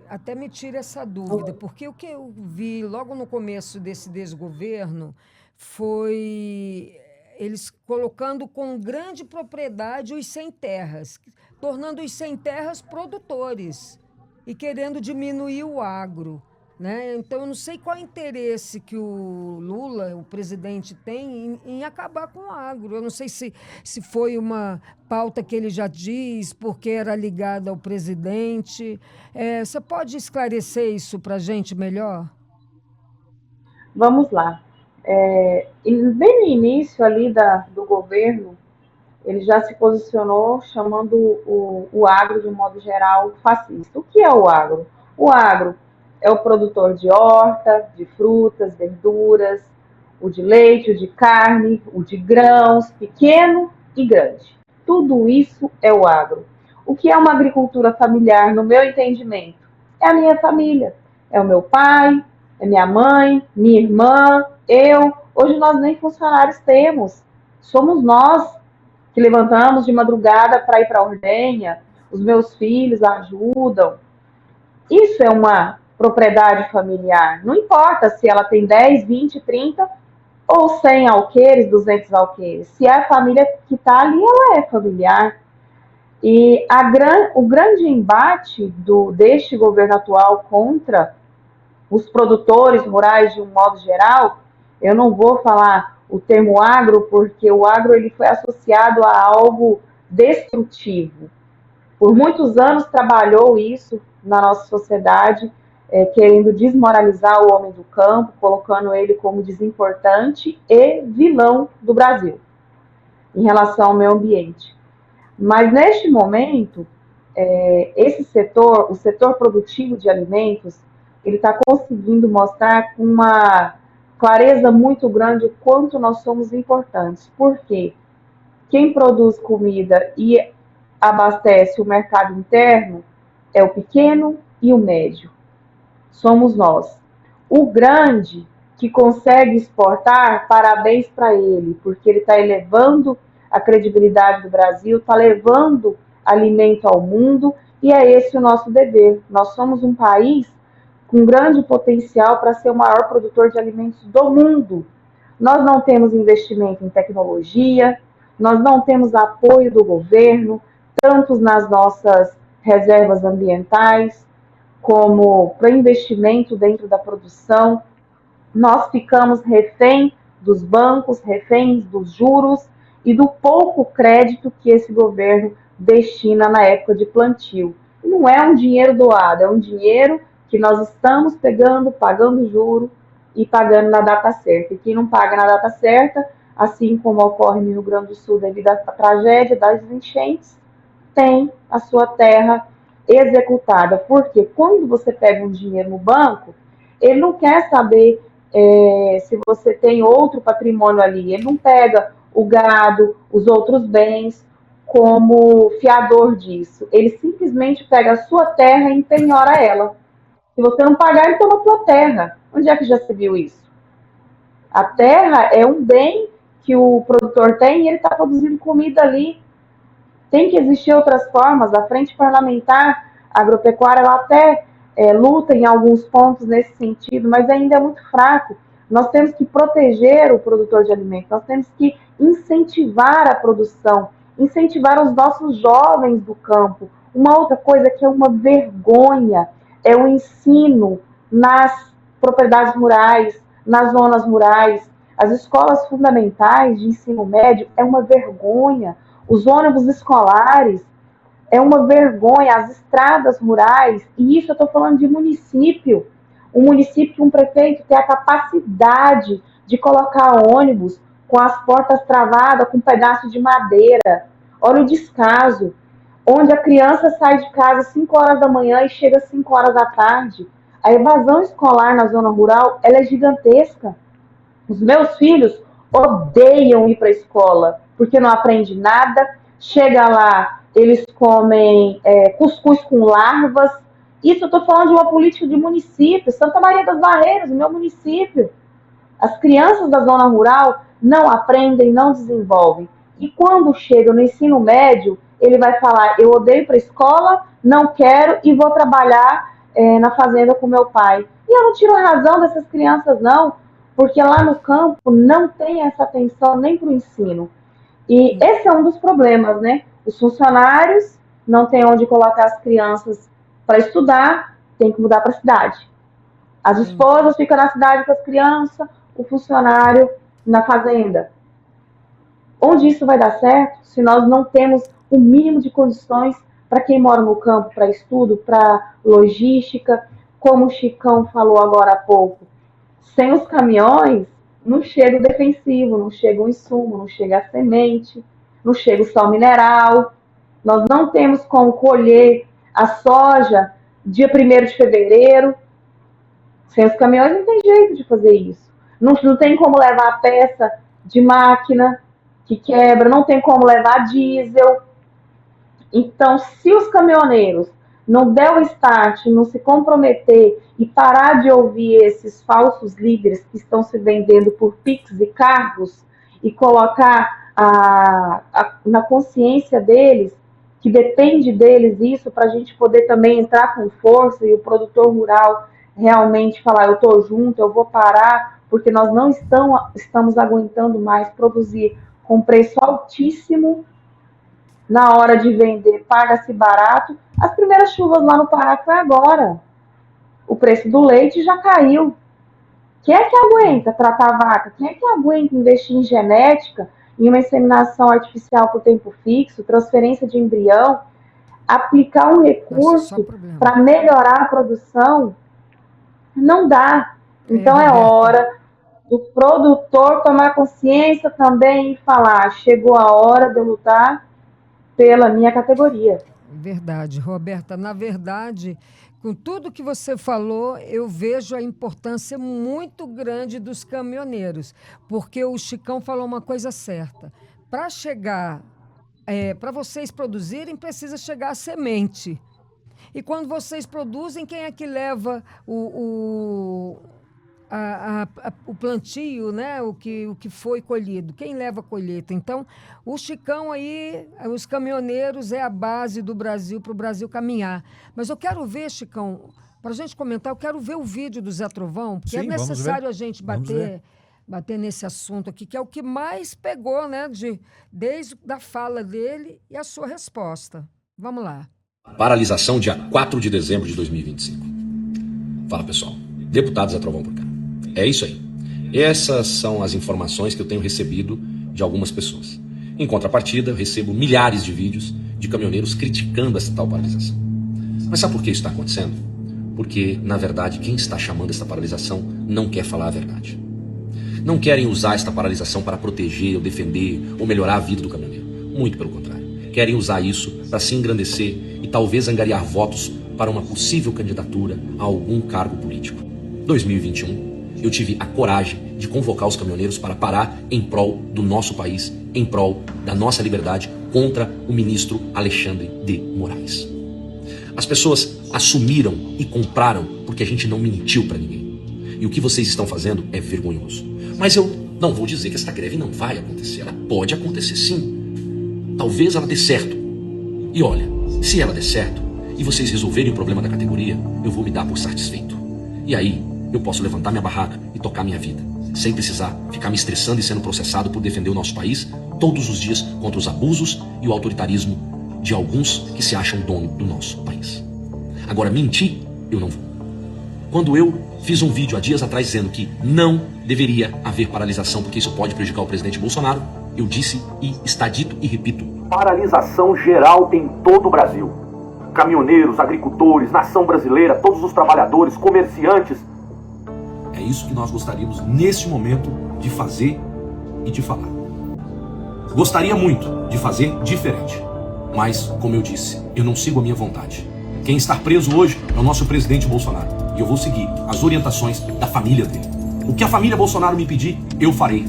até me tira essa dúvida, porque o que eu vi logo no começo desse desgoverno foi eles colocando com grande propriedade os sem terras, tornando os sem terras produtores e querendo diminuir o agro. Né? Então, eu não sei qual é o interesse que o Lula, o presidente, tem em acabar com o agro. Eu não sei se foi uma pauta que ele já diz, porque era ligada ao presidente. Você pode esclarecer isso para a gente melhor? Vamos lá. Bem no início ali do governo, ele já se posicionou chamando o agro, de um modo geral, fascista. O que é o agro? O agro é o produtor de horta, de frutas, verduras, o de leite, o de carne, o de grãos, pequeno e grande. Tudo isso é o agro. O que é uma agricultura familiar, no meu entendimento? É a minha família. É o meu pai, é minha mãe, minha irmã, eu. Hoje nós nem funcionários temos. Somos nós que levantamos de madrugada para ir para a ordenha. Os meus filhos ajudam. Isso é uma propriedade familiar. Não importa se ela tem 10, 20, 30 ou 100 alqueires, 200 alqueires. Se é a família que está ali, ela é familiar. E o grande embate deste governo atual contra os produtores rurais de um modo geral, eu não vou falar o termo agro, porque o agro ele foi associado a algo destrutivo. Por muitos anos trabalhou isso na nossa sociedade, querendo desmoralizar o homem do campo, colocando ele como desimportante e vilão do Brasil, em relação ao meio ambiente. Mas, neste momento, esse setor, o setor produtivo de alimentos, ele está conseguindo mostrar com uma clareza muito grande o quanto nós somos importantes. Por quê? Quem produz comida e abastece o mercado interno é o pequeno e o médio. Somos nós. O grande, que consegue exportar, parabéns para ele, porque ele está elevando a credibilidade do Brasil, está levando alimento ao mundo, e é esse o nosso dever. Nós somos um país com grande potencial para ser o maior produtor de alimentos do mundo. Nós não temos investimento em tecnologia, nós não temos apoio do governo, tanto nas nossas reservas ambientais, como para investimento dentro da produção. Nós ficamos refém dos bancos, reféns dos juros e do pouco crédito que esse governo destina na época de plantio. Não é um dinheiro doado, é um dinheiro que nós estamos pegando, pagando juro e pagando na data certa. E quem não paga na data certa, assim como ocorre no Rio Grande do Sul devido à tragédia das enchentes, tem a sua terra executada. Porque quando você pega um dinheiro no banco, ele não quer saber se você tem outro patrimônio ali. Ele não pega o gado, os outros bens como fiador disso. Ele simplesmente pega a sua terra e empenhora ela. Se você não pagar, ele toma a sua terra. Onde é que já se viu isso? A terra é um bem que o produtor tem e ele está produzindo comida ali. Tem que existir outras formas. A Frente Parlamentar Agropecuária ela até luta em alguns pontos nesse sentido, mas ainda é muito fraco. Nós temos que proteger o produtor de alimentos, nós temos que incentivar a produção, incentivar os nossos jovens do campo. Uma outra coisa que é uma vergonha é o ensino nas propriedades rurais, nas zonas rurais. As escolas fundamentais de ensino médio é uma vergonha. Os ônibus escolares é uma vergonha, as estradas rurais, e isso eu estou falando de município. Um município que um prefeito tem a capacidade de colocar ônibus com as portas travadas, com um pedaço de madeira. Olha o descaso, onde a criança sai de casa às 5 horas da manhã e chega às 5 horas da tarde. A evasão escolar na zona rural ela é gigantesca. Os meus filhos odeiam ir para a escola, porque não aprende nada. Chega lá, eles comem cuscuz com larvas. Isso eu estou falando de uma política de município. Santa Maria das Barreiras, o meu município. As crianças da zona rural não aprendem, não desenvolvem. E quando chega no ensino médio, ele vai falar, eu odeio ir para a escola, não quero e vou trabalhar na fazenda com meu pai. E eu não tiro a razão dessas crianças, não, porque lá no campo não tem essa atenção nem para o ensino. E esse é um dos problemas, né? Os funcionários não têm onde colocar as crianças para estudar, tem que mudar para a cidade. As esposas ficam na cidade com as crianças, o funcionário na fazenda. Onde isso vai dar certo se nós não temos o mínimo de condições para quem mora no campo, para estudo, para logística, como o Chicão falou agora há pouco. Sem os caminhões, não chega o defensivo, não chega o insumo, não chega a semente, não chega o sal mineral. Nós não temos como colher a soja dia 1º de fevereiro. Sem os caminhões não tem jeito de fazer isso. Não tem como levar a peça de máquina que quebra, não tem como levar diesel. Então, se os caminhoneiros não der o start, não se comprometer e parar de ouvir esses falsos líderes que estão se vendendo por Pix e cargos e colocar na consciência deles, que depende deles isso, para a gente poder também entrar com força e o produtor rural realmente falar, eu estou junto, eu vou parar, porque nós não estamos aguentando mais produzir com preço altíssimo. Na hora de vender, paga-se barato. As primeiras chuvas lá no Pará foi agora. O preço do leite já caiu. Quem é que aguenta tratar a vaca? Quem é que aguenta investir em genética, em uma inseminação artificial por tempo fixo, transferência de embrião, aplicar um recurso para melhorar a produção? Não dá. Então é hora do produtor tomar consciência também e falar, chegou a hora de eu lutar pela minha categoria. Verdade, Roberta. Na verdade, com tudo que você falou, eu vejo a importância muito grande dos caminhoneiros, porque o Chicão falou uma coisa certa. Para chegar, para vocês produzirem, precisa chegar a semente. E quando vocês produzem, quem é que leva o plantio, né? O que foi colhido? Quem leva a colheita? Então, o Chicão aí, os caminhoneiros é a base do Brasil, para o Brasil caminhar. Mas eu quero ver, Chicão, para a gente comentar, eu quero ver o vídeo do Zé Trovão, porque é Sim, vamos ver. necessário a gente Vamos ver. bater nesse assunto aqui, que é o que mais pegou, né? Desde a fala dele e a sua resposta. Vamos lá. Paralisação dia 4 de dezembro de 2025. Fala, pessoal. Deputado Zé Trovão por cá. É isso aí. Essas são as informações que eu tenho recebido de algumas pessoas. Em contrapartida, eu recebo milhares de vídeos de caminhoneiros criticando essa tal paralisação. Mas sabe por que isso está acontecendo? Porque, na verdade, quem está chamando essa paralisação não quer falar a verdade. Não querem usar esta paralisação para proteger, ou defender, ou melhorar a vida do caminhoneiro. Muito pelo contrário. Querem usar isso para se engrandecer e talvez angariar votos para uma possível candidatura a algum cargo político. 2021, eu tive a coragem de convocar os caminhoneiros para parar em prol do nosso país, em prol da nossa liberdade, contra o ministro Alexandre de Moraes. As pessoas assumiram e compraram porque a gente não mentiu para ninguém. E o que vocês estão fazendo é vergonhoso. Mas eu não vou dizer que esta greve não vai acontecer. Ela pode acontecer sim. Talvez ela dê certo. E olha, se ela der certo e vocês resolverem o problema da categoria, eu vou me dar por satisfeito. E aí, eu posso levantar minha barraca e tocar minha vida, sem precisar ficar me estressando e sendo processado por defender o nosso país todos os dias contra os abusos e o autoritarismo de alguns que se acham dono do nosso país. Agora, mentir, eu não vou. Quando eu fiz um vídeo há dias atrás dizendo que não deveria haver paralisação porque isso pode prejudicar o presidente Bolsonaro, eu disse e está dito e repito. Paralisação geral em todo o Brasil. Caminhoneiros, agricultores, nação brasileira, todos os trabalhadores, comerciantes. É isso que nós gostaríamos neste momento de fazer e de falar. Gostaria muito de fazer diferente, mas, como eu disse, eu não sigo a minha vontade. Quem está preso hoje é o nosso presidente Bolsonaro, e eu vou seguir as orientações da família dele. O que a família Bolsonaro me pedir, eu farei.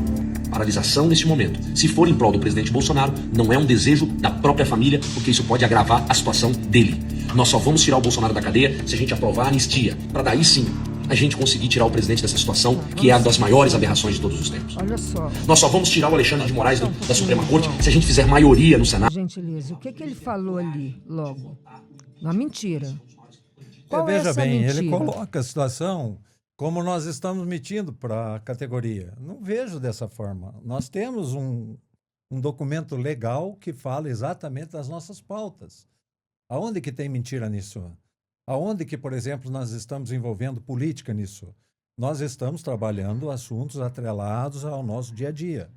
Paralisação neste momento, se for em prol do presidente Bolsonaro, não é um desejo da própria família, porque isso pode agravar a situação dele. Nós só vamos tirar o Bolsonaro da cadeia se a gente aprovar a anistia, para daí sim a gente conseguir tirar o presidente dessa situação, que é uma das maiores aberrações de todos os tempos. Olha só. Nós só vamos tirar o Alexandre de Moraes da Suprema Corte se a gente fizer maioria no Senado. Gentileza, o que ele falou ali, logo? Uma mentira. Qual é Veja essa bem, mentira? ele coloca a situação como nós estamos mentindo para a categoria. Não vejo dessa forma. Nós temos um documento legal que fala exatamente das nossas pautas. Aonde que tem mentira nisso? Aonde que, por exemplo, nós estamos envolvendo política nisso? Nós estamos trabalhando assuntos atrelados ao nosso dia a dia.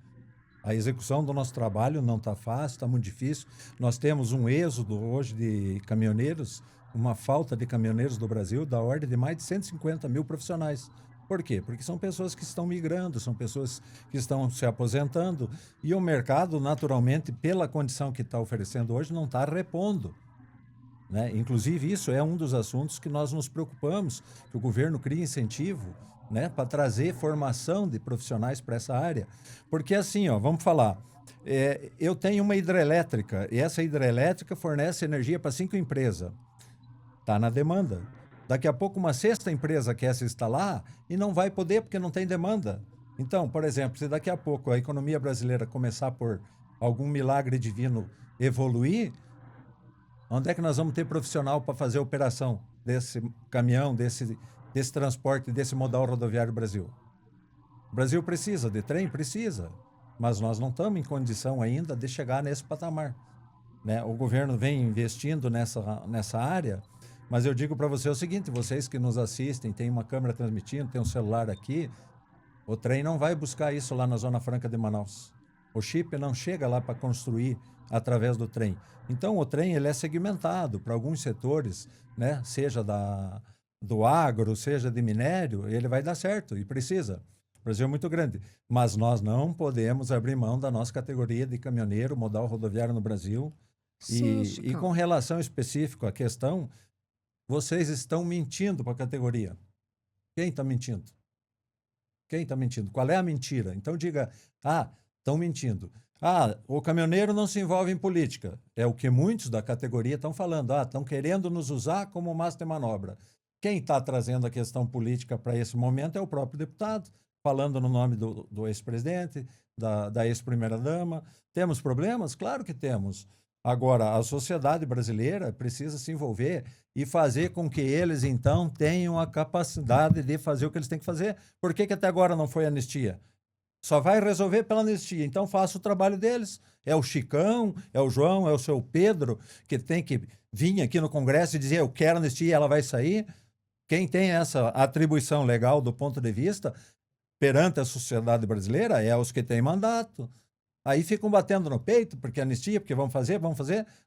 A execução do nosso trabalho não está fácil, está muito difícil. Nós temos um êxodo hoje de caminhoneiros, uma falta de caminhoneiros do Brasil da ordem de mais de 150 mil profissionais. Por quê? Porque são pessoas que estão migrando, são pessoas que estão se aposentando e o mercado, naturalmente, pela condição que está oferecendo hoje, não está repondo. Né? Inclusive, isso é um dos assuntos que nós nos preocupamos, que o governo crie incentivo, né, para trazer formação de profissionais para essa área. Porque assim, ó, vamos falar, eu tenho uma hidrelétrica e essa hidrelétrica fornece energia para 5 empresas. Está na demanda. Daqui a pouco uma 6ª empresa quer se instalar e não vai poder porque não tem demanda. Então, por exemplo, se daqui a pouco a economia brasileira começar por algum milagre divino evoluir, onde é que nós vamos ter profissional para fazer a operação desse caminhão, desse transporte, desse modal rodoviário do Brasil? O Brasil precisa de trem? Precisa. Mas nós não estamos em condição ainda de chegar nesse patamar. Né? O governo vem investindo nessa área, mas eu digo para você o seguinte, vocês que nos assistem, tem uma câmera transmitindo, tem um celular aqui, o trem não vai buscar isso lá na Zona Franca de Manaus. O chip não chega lá para construir através do trem. Então, o trem ele é segmentado para alguns setores, né? Seja do agro, seja de minério, ele vai dar certo e precisa. O Brasil é muito grande, mas nós não podemos abrir mão da nossa categoria de caminhoneiro, modal rodoviário no Brasil, Sim, E Chicão. com relação específica à questão, vocês estão mentindo para a categoria. Quem está mentindo? Quem está mentindo? Qual é a mentira? Então diga, estão mentindo. O caminhoneiro não se envolve em política. É o que muitos da categoria estão falando. Estão querendo nos usar como massa de manobra. Quem está trazendo a questão política para esse momento é o próprio deputado, falando no nome do ex-presidente, da ex-primeira-dama. Temos problemas? Claro que temos. Agora, a sociedade brasileira precisa se envolver e fazer com que eles, então, tenham a capacidade de fazer o que eles têm que fazer. Por que até agora não foi anistia? Só vai resolver pela anistia. Então, faça o trabalho deles. É o Chicão, é o João, é o seu Pedro, que tem que vir aqui no Congresso e dizer eu quero anistia e ela vai sair. Quem tem essa atribuição legal do ponto de vista perante a sociedade brasileira é os que têm mandato. Aí ficam batendo no peito, porque anistia, porque vamos fazer.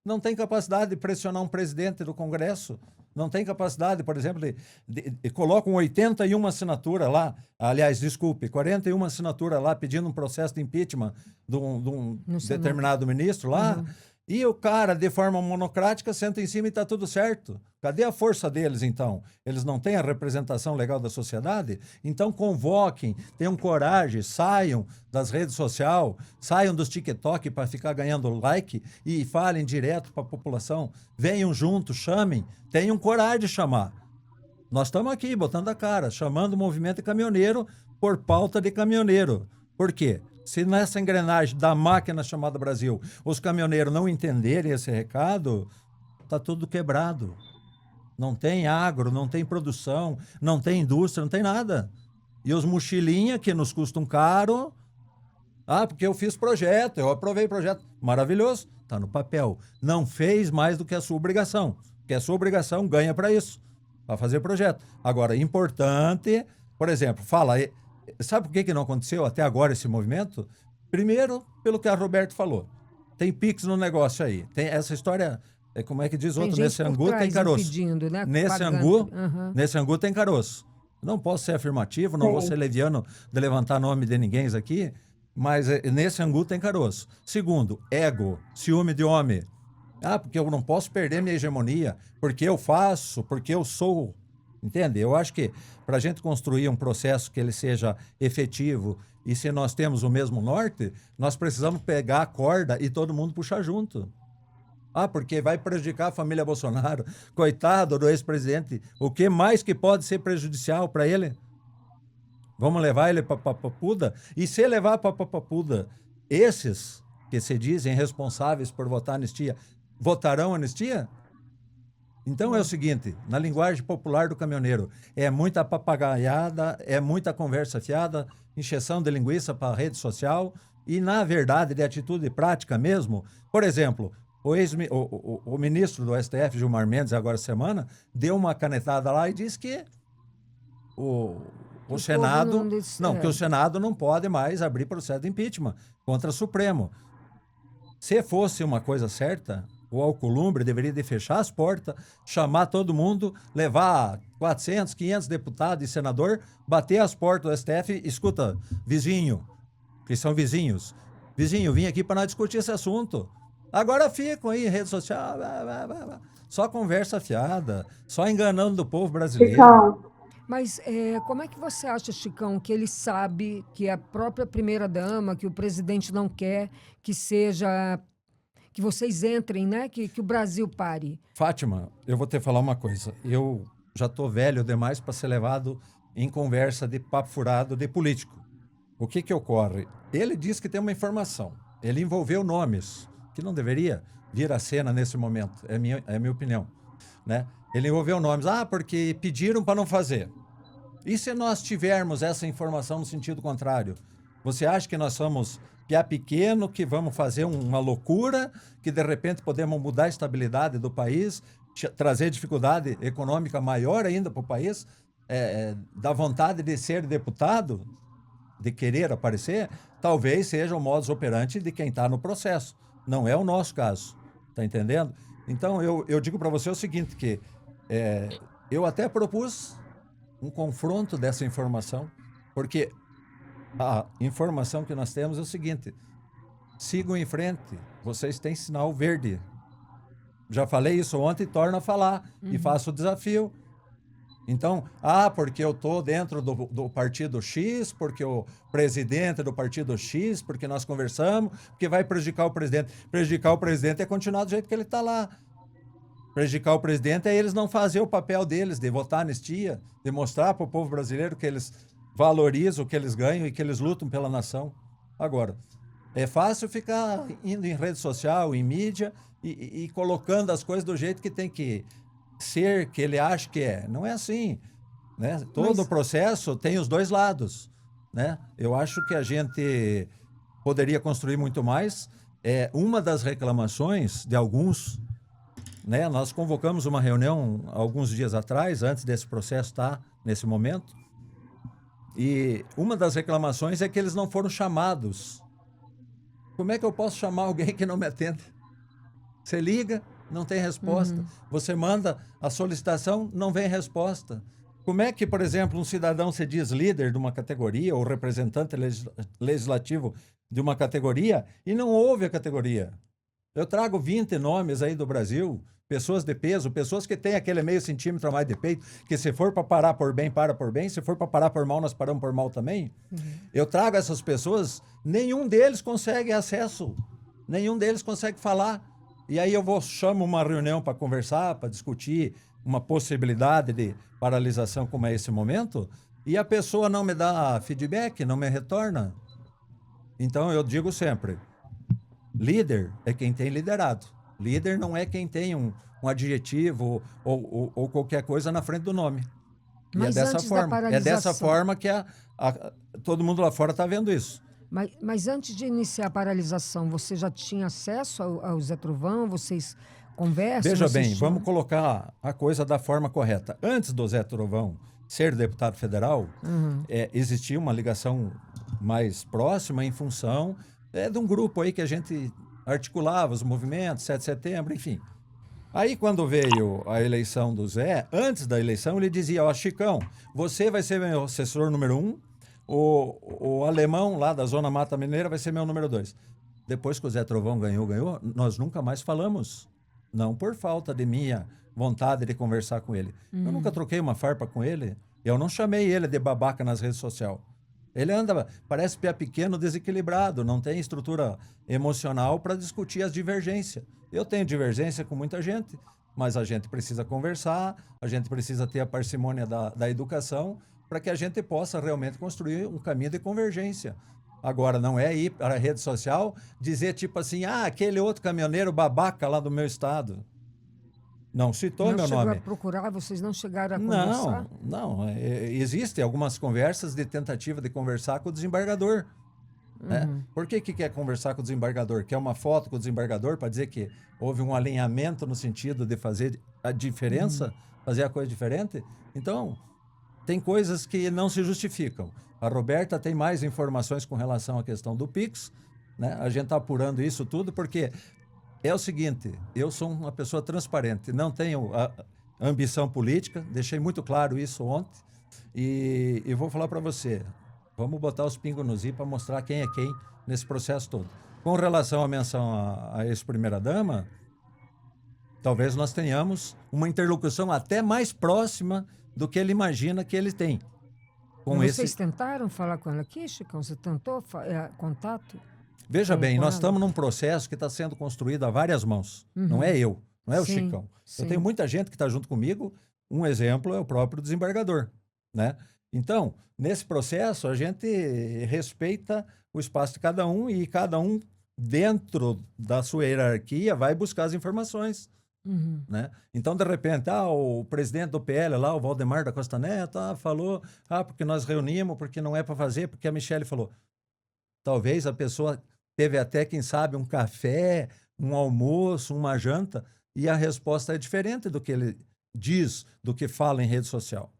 Não tem capacidade de pressionar um presidente do Congresso. Não tem capacidade, por exemplo, de colocam 81 assinaturas lá, aliás, desculpe, 41 assinaturas lá pedindo um processo de impeachment de um determinado ministro lá, e o cara, de forma monocrática, senta em cima e está tudo certo. Cadê a força deles, então? Eles não têm a representação legal da sociedade? Então convoquem, tenham coragem, saiam das redes sociais, saiam dos TikTok para ficar ganhando like e falem direto para a população. Venham juntos, chamem, tenham coragem de chamar. Nós estamos aqui botando a cara, chamando o movimento caminhoneiro por pauta de caminhoneiro. Por quê? Se nessa engrenagem da máquina chamada Brasil, os caminhoneiros não entenderem esse recado, está tudo quebrado. Não tem agro, não tem produção, não tem indústria, não tem nada. E os mochilinha que nos custam caro, porque eu fiz projeto, eu aprovei projeto. Maravilhoso, está no papel. Não fez mais do que a sua obrigação, porque a sua obrigação ganha para isso, para fazer projeto. Agora, importante, por exemplo, sabe por que não aconteceu até agora esse movimento? Primeiro, pelo que a Roberto falou. Tem Pix no negócio aí. Tem essa história, como é que diz outro? Nesse angu tem caroço. Pedindo, né? Nesse angu tem caroço. Não posso ser afirmativo, não vou ser leviano de levantar nome de ninguém aqui, mas nesse angu tem caroço. Segundo, ego, ciúme de homem. Porque eu não posso perder minha hegemonia, porque eu faço, porque eu sou. Entende? Eu acho que para a gente construir um processo que ele seja efetivo e se nós temos o mesmo norte, nós precisamos pegar a corda e todo mundo puxar junto. Porque vai prejudicar a família Bolsonaro. Coitado do ex-presidente. O que mais que pode ser prejudicial para ele? Vamos levar ele para Papuda? E se levar para Papuda, esses que se dizem responsáveis por votar anistia, votarão anistia? Então é o seguinte, na linguagem popular do caminhoneiro, é muita papagaiada, é muita conversa fiada, encheção de linguiça para a rede social e, na verdade, de atitude prática mesmo. Por exemplo, o ministro do STF, Gilmar Mendes, agora semana, deu uma canetada lá e disse que o Senado que o Senado não pode mais abrir processo de impeachment contra o Supremo. Se fosse uma coisa certa, o Alcolumbre deveria de fechar as portas, chamar todo mundo, levar 400, 500 deputados e senador, bater as portas do STF, escuta, vizinho, que são vizinhos, vim aqui para nós discutir esse assunto. Agora ficam aí em rede social, só conversa fiada, só enganando o povo brasileiro. Chicão. Mas como é que você acha, Chicão, que ele sabe que a própria primeira-dama, que o presidente não quer que seja... que vocês entrem, né? Que o Brasil pare? Fátima, eu vou te falar uma coisa. Eu já estou velho demais para ser levado em conversa de papo furado de político. O que ocorre? Ele diz que tem uma informação. Ele envolveu nomes que não deveria vir à cena nesse momento. É a minha opinião. Né? Ele envolveu nomes. Porque pediram para não fazer. E se nós tivermos essa informação no sentido contrário? Você acha que nós somos piá pequeno, que vamos fazer uma loucura, que de repente podemos mudar a estabilidade do país, trazer dificuldade econômica maior ainda para o país, da vontade de ser deputado, de querer aparecer, talvez seja o modus operandi de quem está no processo. Não é o nosso caso. Está entendendo? Então, eu digo para você o seguinte, que eu até propus um confronto dessa informação, porque a informação que nós temos é o seguinte: sigam em frente, vocês têm sinal verde, Já falei isso ontem e torno a falar. E faço o desafio. Então, porque eu estou dentro do partido X, porque o presidente é do partido X, porque nós conversamos, porque vai prejudicar o presidente. Prejudicar o presidente é continuar do jeito que ele está lá. Prejudicar o presidente é eles não fazer o papel deles, de votar anistia, de mostrar para o povo brasileiro que eles valorizam o que eles ganham e que eles lutam pela nação. Agora, é fácil ficar indo em rede social, em mídia, e colocando as coisas do jeito que tem que ser, que ele acha que é. Não é assim, né? Todo o processo tem os dois lados, né? Eu acho que a gente poderia construir muito mais. Uma das reclamações de alguns, né? Nós convocamos uma reunião alguns dias atrás, antes desse processo estar nesse momento, e uma das reclamações é que eles não foram chamados. Como é que eu posso chamar alguém que não me atende? Você liga, não tem resposta. Você manda a solicitação, não vem resposta. Como é que, por exemplo, um cidadão se diz líder de uma categoria ou representante legislativo de uma categoria e não ouve a categoria? Eu trago 20 nomes aí do Brasil, pessoas de peso, pessoas que têm aquele meio centímetro a mais de peito, que se for para parar por bem, para por bem, se for para parar por mal, nós paramos por mal também. Eu trago essas pessoas, nenhum deles consegue acesso, nenhum deles consegue falar. E aí chamo uma reunião para conversar, para discutir uma possibilidade de paralisação como é esse momento, e a pessoa não me dá feedback, não me retorna. Então eu digo sempre, líder é quem tem liderado. Líder não é quem tem um adjetivo ou qualquer coisa na frente do nome. Mas e é dessa forma. É dessa forma que todo mundo lá fora está vendo isso. Mas antes de iniciar a paralisação, você já tinha acesso ao Zé Trovão? Vocês conversam? Veja bem, vamos colocar a coisa da forma correta. Antes do Zé Trovão ser deputado federal, existia uma ligação mais próxima em função de um grupo aí que a gente articulava os movimentos, 7 de setembro, enfim. Aí, quando veio a eleição do Zé, antes da eleição, ele dizia, Chicão, você vai ser meu assessor número 1, o alemão lá da Zona Mata Mineira vai ser meu número 2. Depois que o Zé Trovão ganhou, nós nunca mais falamos. Não por falta de minha vontade de conversar com ele. Eu nunca troquei uma farpa com ele. Eu não chamei ele de babaca nas redes sociais. Ele anda, parece pé pequeno, desequilibrado, não tem estrutura emocional para discutir as divergências. Eu tenho divergência com muita gente, mas a gente precisa conversar, a gente precisa ter a parcimônia da educação para que a gente possa realmente construir um caminho de convergência. Agora, não é ir para a rede social dizer tipo assim, aquele outro caminhoneiro babaca lá do meu estado. Não citou meu nome. Não chegou a procurar, vocês não chegaram a conversar? Não. Existem algumas conversas de tentativa de conversar com o desembargador. Né? Por que quer conversar com o desembargador? Quer uma foto com o desembargador para dizer que houve um alinhamento no sentido de fazer a diferença, fazer a coisa diferente? Então, tem coisas que não se justificam. A Roberta tem mais informações com relação à questão do Pix, né? A gente está apurando isso tudo porque é o seguinte, eu sou uma pessoa transparente, não tenho a ambição política, deixei muito claro isso ontem e vou falar para você, vamos botar os pingos nos i para mostrar quem é quem nesse processo todo. Com relação à menção à ex-primeira-dama, talvez nós tenhamos uma interlocução até mais próxima do que ele imagina que ele tem. Vocês tentaram falar com ela aqui, Chicão? Você tentou contato? Veja bem, nós estamos num processo que está sendo construído a várias mãos. Não é eu, não é o Chicão. Sim. Eu tenho muita gente que está junto comigo. Um exemplo é o próprio desembargador, né? Então, nesse processo, a gente respeita o espaço de cada um e cada um, dentro da sua hierarquia, vai buscar as informações. Né? Então, de repente, o presidente do PL lá, o Valdemar da Costa Neto, falou, porque nós reunimos, porque não é para fazer, porque a Michele falou. Talvez a pessoa teve até, quem sabe, um café, um almoço, uma janta, e a resposta é diferente do que ele diz, do que fala em rede social.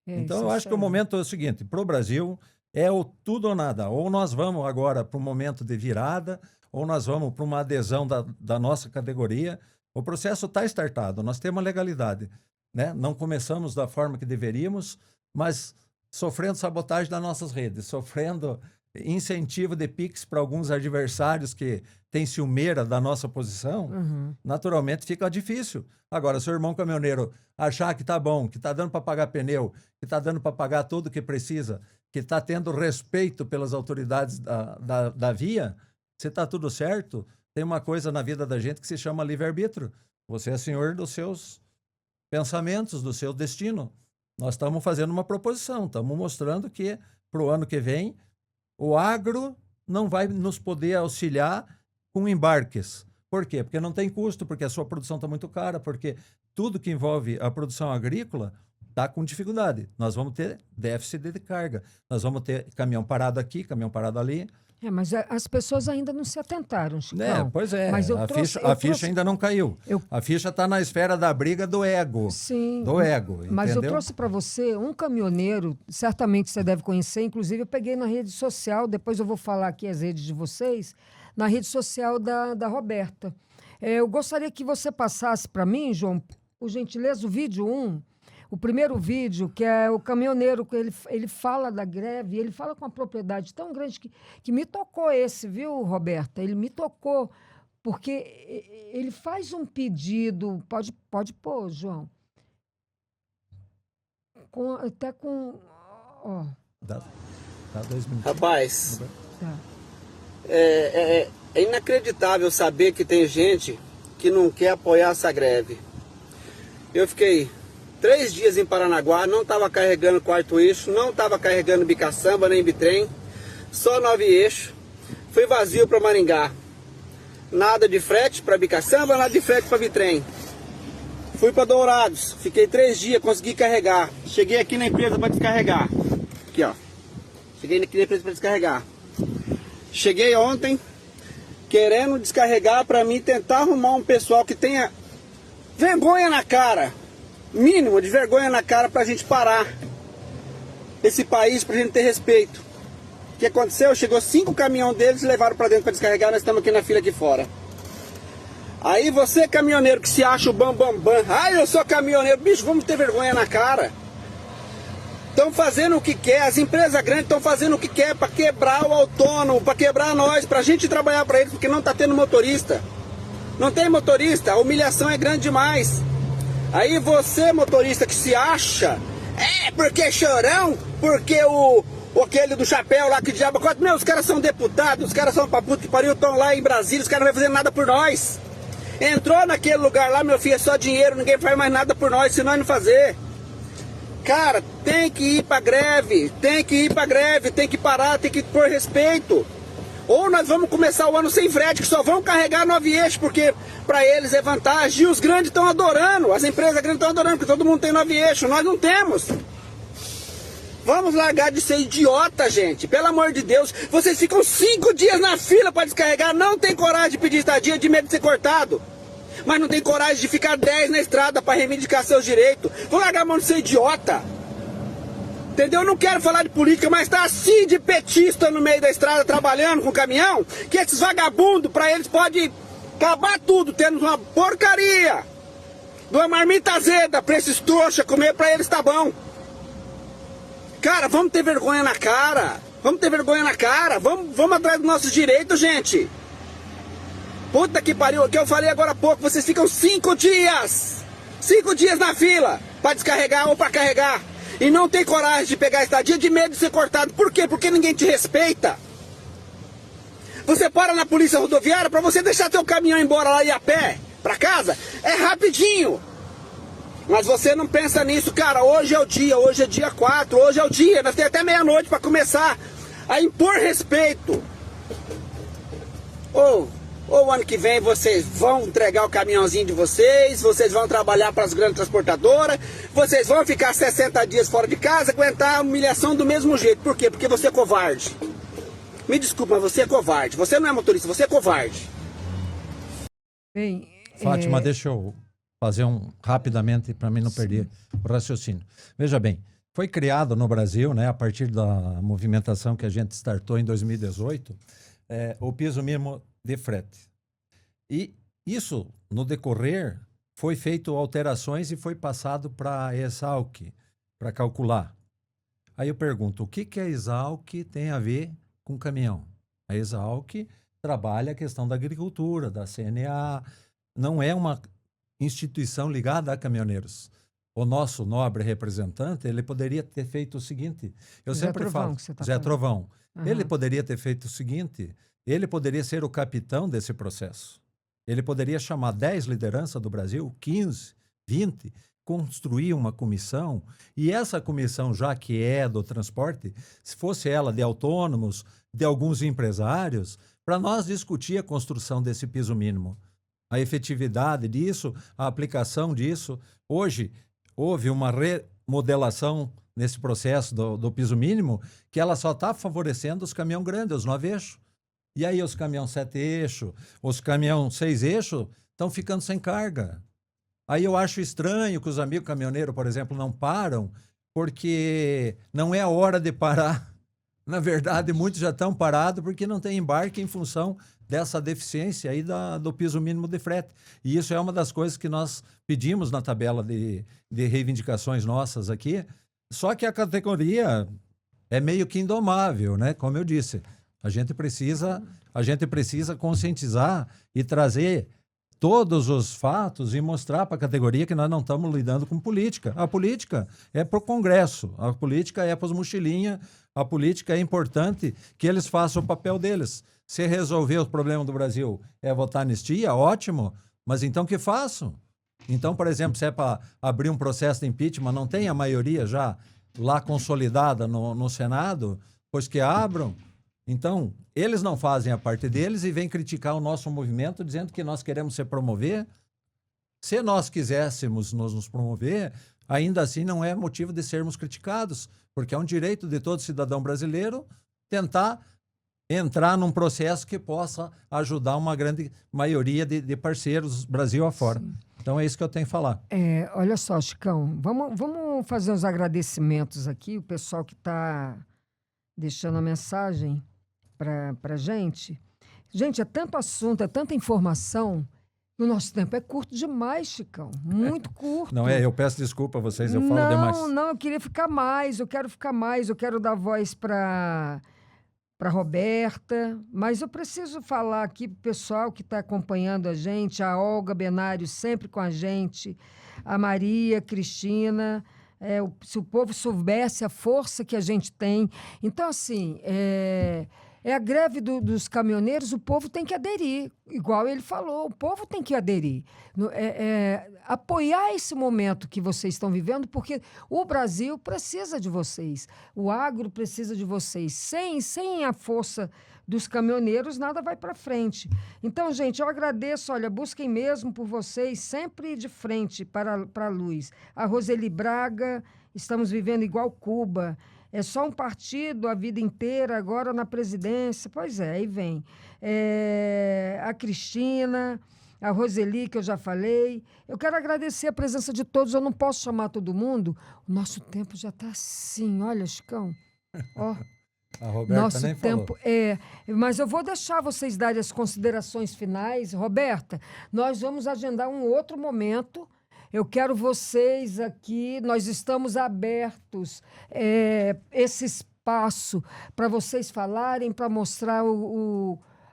Então, eu acho que o momento é o seguinte, para o Brasil, é o tudo ou nada. Ou nós vamos agora para um momento de virada, ou nós vamos para uma adesão da nossa categoria. O processo está startado, nós temos a legalidade, né? Não começamos da forma que deveríamos, mas sofrendo sabotagem das nossas redes, sofrendo incentivo de Pix para alguns adversários que têm ciumeira da nossa posição, naturalmente fica difícil. Agora, se o irmão caminhoneiro achar que está bom, que está dando para pagar pneu, que está dando para pagar tudo o que precisa, que está tendo respeito pelas autoridades da via, se está tudo certo, tem uma coisa na vida da gente que se chama livre-arbítrio. Você é senhor dos seus pensamentos, do seu destino. Nós estamos fazendo uma proposição, estamos mostrando que para o ano que vem o agro não vai nos poder auxiliar com embarques. Por quê? Porque não tem custo, porque a sua produção está muito cara, porque tudo que envolve a produção agrícola está com dificuldade. Nós vamos ter déficit de carga. Nós vamos ter caminhão parado aqui, caminhão parado ali. Mas as pessoas ainda não se atentaram, Chicão. Pois é. Mas A ficha ainda não caiu. A ficha está na esfera da briga do ego. Sim. Do ego, mas entendeu? eu trouxe para você um caminhoneiro, certamente você deve conhecer, inclusive eu peguei na rede social, depois eu vou falar aqui as redes de vocês, na rede social da Roberta. Eu gostaria que você passasse para mim, João, por gentileza, o vídeo 1, o primeiro vídeo, que é o caminhoneiro, que ele fala da greve, ele fala com uma propriedade tão grande que me tocou esse, viu, Roberta? Ele me tocou, porque ele faz um pedido, pode pôr, João, até com... Ó. Dá 2 minutos. Rapaz, Tá. é inacreditável saber que tem gente que não quer apoiar essa greve. Eu fiquei 3 dias em Paranaguá, não estava carregando quarto eixo, não estava carregando bicaçamba nem bitrem, só 9 eixos. Fui vazio para Maringá. Nada de frete para bicaçamba, nada de frete para bitrem. Fui para Dourados, fiquei 3 dias, consegui carregar. Cheguei aqui na empresa para descarregar. Aqui, ó. Cheguei aqui na empresa para descarregar. Cheguei ontem, querendo descarregar para mim tentar arrumar um pessoal que tenha vergonha na cara. Mínimo de vergonha na cara pra gente parar esse país, pra gente ter respeito. O que aconteceu? Chegou 5 caminhões deles e levaram pra dentro pra descarregar, nós estamos aqui na fila aqui fora. Aí você, caminhoneiro, que se acha o bambambam, eu sou caminhoneiro, bicho, vamos ter vergonha na cara. Estão fazendo o que quer, as empresas grandes estão fazendo o que quer pra quebrar o autônomo, pra quebrar nós, pra gente trabalhar pra eles, porque não tá tendo motorista. Não tem motorista, a humilhação é grande demais. Aí você, motorista, que se acha, porque chorão, porque aquele do chapéu lá que diabo... Meu, os caras são deputados, os caras são pra puta que pariu, estão lá em Brasília, os caras não vão fazer nada por nós. Entrou naquele lugar lá, meu filho, é só dinheiro, ninguém faz mais nada por nós, se nós não fazer. Cara, tem que ir pra greve, tem que parar, tem que pôr respeito. Ou nós vamos começar o ano sem frete, que só vão carregar 9 eixos, porque para eles é vantagem. E os grandes estão adorando, as empresas grandes estão adorando, porque todo mundo tem 9 eixos, nós não temos. Vamos largar de ser idiota, gente. Pelo amor de Deus, vocês ficam 5 dias na fila para descarregar, não tem coragem de pedir estadia, de medo de ser cortado. Mas não tem coragem de ficar 10 na estrada para reivindicar seus direitos. Vão largar a mão de ser idiota. Entendeu? Eu não quero falar de política, mas tá assim de petista no meio da estrada trabalhando com caminhão, que esses vagabundos, pra eles pode acabar tudo, tendo uma porcaria de uma marmita azeda pra esses trouxa comer, pra eles tá bom. Cara, vamos ter vergonha na cara. Vamos atrás dos nossos direitos, gente. Puta que pariu, o que eu falei agora há pouco, vocês ficam 5 dias. 5 dias na fila pra descarregar ou pra carregar. E não tem coragem de pegar a estadia, de medo de ser cortado. Por quê? Porque ninguém te respeita. Você para na polícia rodoviária, para você deixar teu caminhão embora lá e a pé para casa, é rapidinho. Mas você não pensa nisso, cara. Hoje é o dia, hoje é dia 4, hoje é o dia. Nós temos até meia-noite para começar a impor respeito. Ou ano que vem vocês vão entregar o caminhãozinho de vocês vão trabalhar para as grandes transportadoras, vocês vão ficar 60 dias fora de casa, aguentar a humilhação do mesmo jeito. Por quê? Porque você é covarde. Me desculpa, mas você é covarde. Você não é motorista, você é covarde. Bem, Fátima, deixa eu fazer rapidamente para mim não perder o raciocínio. Veja bem, foi criado no Brasil, né, a partir da movimentação que a gente startou em 2018, o piso mínimo de frete. E isso, no decorrer, foi feito alterações e foi passado para a Exalc, para calcular. Aí eu pergunto, o que a Exalc tem a ver com caminhão. A Exalc trabalha a questão da agricultura, da CNA, não é uma instituição ligada a caminhoneiros. O nosso nobre representante, ele poderia ter feito o seguinte, eu Zé sempre Trovão, falo, que você tá Zé falando. Trovão, ele Aham. poderia ter feito o seguinte, ele poderia ser o capitão desse processo. Ele poderia chamar 10 lideranças do Brasil, 15, 20, construir uma comissão, e essa comissão, já que é do transporte, se fosse ela de autônomos, de alguns empresários, para nós discutir a construção desse piso mínimo, a efetividade disso, a aplicação disso. Hoje, houve uma remodelação nesse processo do piso mínimo, que ela só está favorecendo os caminhões grandes, os 9 eixos. E aí os caminhões 7 eixos, os caminhões 6 eixos, estão ficando sem carga. Aí eu acho estranho que os amigos caminhoneiros, por exemplo, não param, porque não é a hora de parar. Na verdade, muitos já estão parados porque não tem embarque em função dessa deficiência aí do piso mínimo de frete. E isso é uma das coisas que nós pedimos na tabela de reivindicações nossas aqui. Só que a categoria é meio que indomável, né? Como eu disse, a gente precisa conscientizar e trazer todos os fatos e mostrar para a categoria que nós não estamos lidando com política. A política é para o Congresso, a política é para os mochilinhas, a política é importante que eles façam o papel deles. Se resolver o problema do Brasil é votar anistia, ótimo, mas então que façam? Então, por exemplo, se é para abrir um processo de impeachment, não tem a maioria já lá consolidada no Senado, pois que abram. Então, eles não fazem a parte deles e vêm criticar o nosso movimento, dizendo que nós queremos se promover. Se nós quiséssemos nos promover, ainda assim não é motivo de sermos criticados, porque é um direito de todo cidadão brasileiro tentar entrar num processo que possa ajudar uma grande maioria de parceiros Brasil afora. Sim. Então é isso que eu tenho que falar. Olha só, Chicão, vamos fazer uns agradecimentos aqui, o pessoal que está deixando a mensagem para a gente. Gente, é tanto assunto, é tanta informação, o nosso tempo é curto demais, Chicão, muito curto. Não é? Eu peço desculpa a vocês, eu falo demais. Não, eu queria ficar mais, eu quero dar voz para Roberta, mas eu preciso falar aqui para o pessoal que está acompanhando a gente, a Olga Benário sempre com a gente, a Maria Cristina, se o povo soubesse a força que a gente tem. Então, assim, a greve dos caminhoneiros, o povo tem que aderir, igual ele falou, o povo tem que aderir. Apoiar esse momento que vocês estão vivendo, porque o Brasil precisa de vocês, o agro precisa de vocês. Sem a força dos caminhoneiros, nada vai para frente. Então, gente, eu agradeço, olha, busquem mesmo por vocês, sempre de frente para a luz. A Roseli Braga, estamos vivendo igual Cuba. É só um partido a vida inteira, agora na presidência. Pois é, aí vem. A Cristina, a Roseli, que eu já falei. Eu quero agradecer a presença de todos. Eu não posso chamar todo mundo. O nosso tempo já está assim. Olha, Chicão. Ó. A Roberta Nosso nem tempo falou. mas eu vou deixar vocês darem as considerações finais. Roberta, nós vamos agendar um outro momento. Eu quero vocês aqui, nós estamos abertos, esse espaço para vocês falarem, para mostrar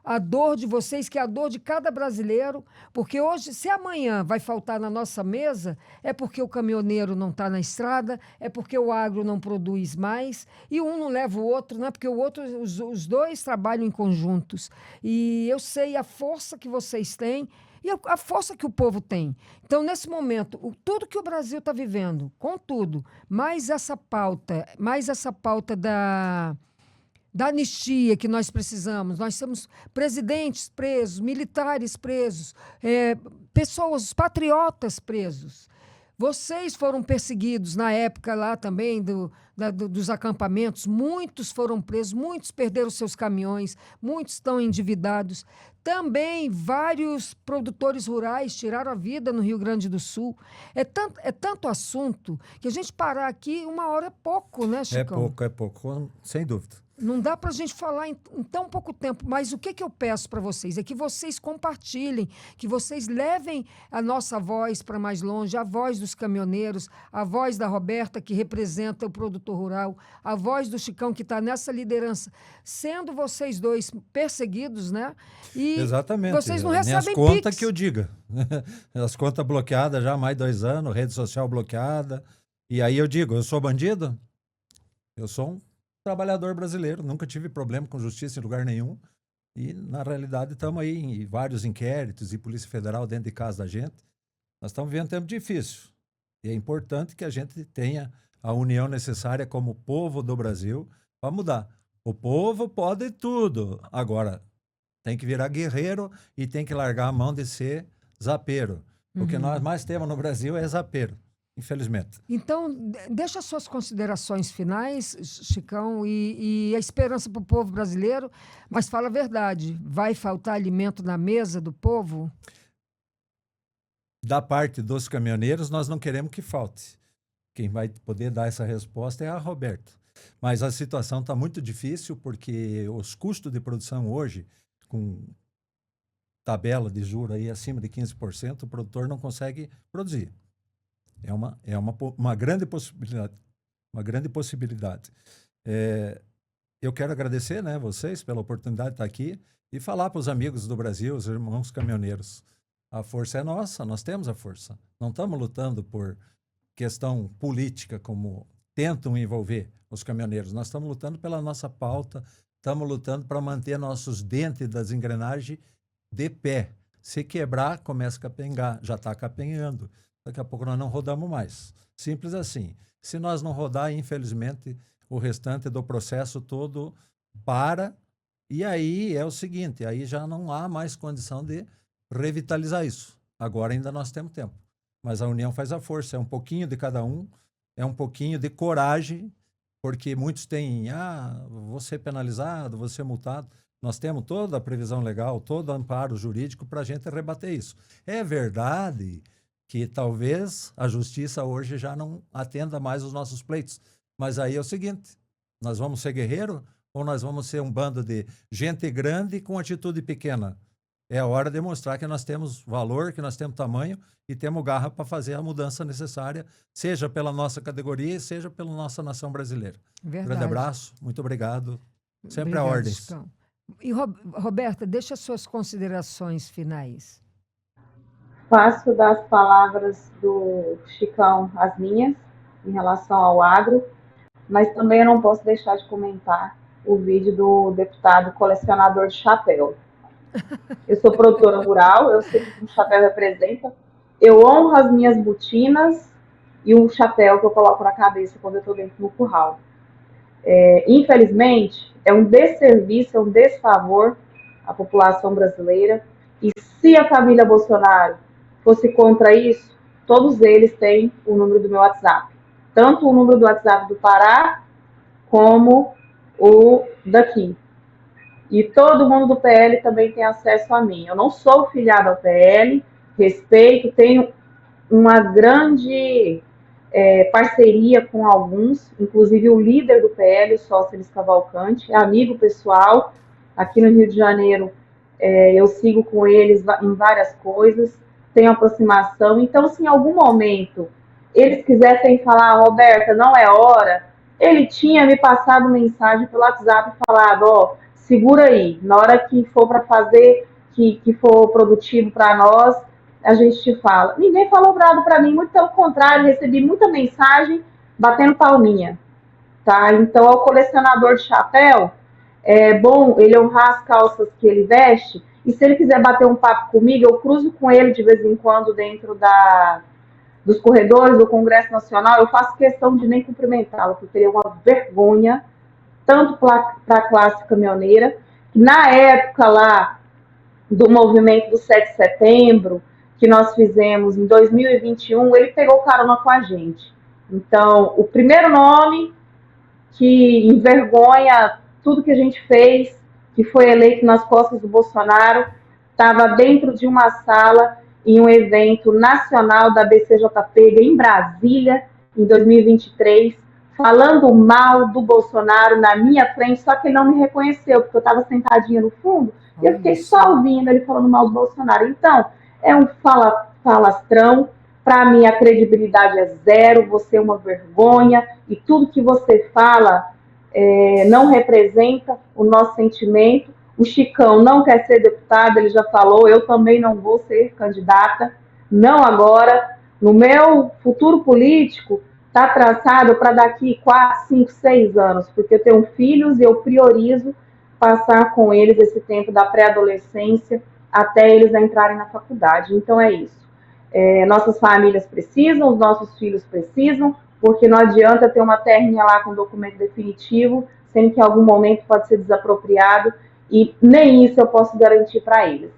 a dor de vocês, que é a dor de cada brasileiro, porque hoje, se amanhã vai faltar na nossa mesa, é porque o caminhoneiro não está na estrada, é porque o agro não produz mais, e um não leva o outro, né? Porque o outro, os dois trabalham em conjuntos. E eu sei a força que vocês têm, e a força que o povo tem. Então, nesse momento, tudo que o Brasil está vivendo, contudo, mais essa pauta da anistia que nós precisamos. Nós temos presidentes presos, militares presos, pessoas, patriotas presos. Vocês foram perseguidos na época lá também dos acampamentos. Muitos foram presos, muitos perderam seus caminhões, muitos estão endividados. também vários produtores rurais tiraram a vida no Rio Grande do Sul. É tanto assunto que a gente parar aqui 1 hora é pouco, né, Chicão? É pouco, sem dúvida. Não dá para a gente falar em tão pouco tempo, mas o que eu peço para vocês é que vocês compartilhem, que vocês levem a nossa voz para mais longe, a voz dos caminhoneiros, a voz da Roberta, que representa o produtor rural, a voz do Chicão, que está nessa liderança, sendo vocês dois perseguidos, né? E exatamente. Vocês não recebem Minhas contas Pix. que eu diga. As contas bloqueadas já há mais de 2 anos, rede social bloqueada. E aí eu digo, eu sou bandido? Eu sou um trabalhador brasileiro, nunca tive problema com justiça em lugar nenhum. E, na realidade, estamos aí em vários inquéritos e Polícia Federal dentro de casa da gente. Nós estamos vivendo um tempo difícil. E é importante que a gente tenha a união necessária como povo do Brasil para mudar. O povo pode tudo. Agora, tem que virar guerreiro e tem que largar a mão de ser zapeiro. O que nós mais temos no Brasil é zapeiro, infelizmente. Então, deixa suas considerações finais, Chicão, e a esperança para o povo brasileiro, mas fala a verdade, vai faltar alimento na mesa do povo? Da parte dos caminhoneiros, nós não queremos que falte. Quem vai poder dar essa resposta é a Roberta. Mas a situação está muito difícil porque os custos de produção hoje, com tabela de juros aí acima de 15%, o produtor não consegue produzir. É uma grande possibilidade. Uma grande possibilidade. Eu quero agradecer, né, vocês pela oportunidade de estar aqui e falar para os amigos do Brasil, os irmãos caminhoneiros. A força é nossa, nós temos a força. Não estamos lutando por questão política, como tentam envolver os caminhoneiros. Nós estamos lutando pela nossa pauta, estamos lutando para manter nossos dentes das engrenagens de pé. Se quebrar, começa a capengar. Já está capenhando. Daqui a pouco nós não rodamos mais. Simples assim. Se nós não rodar, infelizmente, o restante do processo todo para. E aí é o seguinte, aí já não há mais condição de revitalizar isso. Agora ainda nós temos tempo. Mas a união faz a força. É um pouquinho de cada um, é um pouquinho de coragem, porque muitos têm, vou ser penalizado, vou ser multado. Nós temos toda a previsão legal, todo o amparo jurídico para a gente rebater isso. É verdade que talvez a justiça hoje já não atenda mais os nossos pleitos. Mas aí é o seguinte, nós vamos ser guerreiro ou nós vamos ser um bando de gente grande com atitude pequena? É a hora de mostrar que nós temos valor, que nós temos tamanho e temos garra para fazer a mudança necessária, seja pela nossa categoria, seja pela nossa nação brasileira. Verdade. Grande abraço, muito obrigado. Sempre Obrigado, a ordens. Chicão. E, Roberta, deixa suas considerações finais. Faço das palavras do Chicão as minhas, em relação ao agro, mas também eu não posso deixar de comentar o vídeo do deputado colecionador de chapéu. Eu sou produtora rural, eu sei que o chapéu representa. Eu honro as minhas botinas e o chapéu que eu coloco na cabeça quando eu estou dentro do curral. Infelizmente, é um desserviço, é um desfavor à população brasileira. E se a família Bolsonaro fosse contra isso, todos eles têm o número do meu WhatsApp. Tanto o número do WhatsApp do Pará, como o daqui. E todo mundo do PL também tem acesso a mim. Eu não sou filiado ao PL, respeito, tenho uma grande parceria com alguns, inclusive o líder do PL, o Sócrates Cavalcante, é amigo pessoal. Aqui no Rio de Janeiro, eu sigo com eles em várias coisas, tenho aproximação. Então, se em algum momento eles quisessem falar, Roberta, não é hora, ele tinha me passado mensagem pelo WhatsApp e falado, segura aí, na hora que for para fazer, que for produtivo para nós, a gente te fala. Ninguém falou bravo para mim, muito pelo contrário, recebi muita mensagem batendo palminha. Tá? Então, ao colecionador de chapéu, é bom ele honrar as calças que ele veste, e se ele quiser bater um papo comigo, eu cruzo com ele de vez em quando dentro dos corredores do Congresso Nacional, eu faço questão de nem cumprimentá-lo, porque ele é uma vergonha, tanto para a classe caminhoneira, que na época lá do movimento do 7 de setembro, que nós fizemos em 2021, ele pegou carona com a gente. Então, o primeiro nome que envergonha tudo que a gente fez, que foi eleito nas costas do Bolsonaro, estava dentro de uma sala em um evento nacional da BCJP em Brasília, em 2023, falando mal do Bolsonaro na minha frente, só que ele não me reconheceu, porque eu estava sentadinha no fundo, e eu fiquei só ouvindo ele falando mal do Bolsonaro. Então, é um falastrão. Para mim, a credibilidade é zero, você é uma vergonha, e tudo que você fala não representa o nosso sentimento. O Chicão não quer ser deputado, ele já falou, eu também não vou ser candidata, não agora. No meu futuro político, está traçado para daqui 4, 5, 6 anos, porque eu tenho filhos e eu priorizo passar com eles esse tempo da pré-adolescência até eles entrarem na faculdade. Então é isso. Nossas famílias precisam, os nossos filhos precisam, porque não adianta ter uma terrinha lá com documento definitivo, sendo que em algum momento pode ser desapropriado, e nem isso eu posso garantir para eles.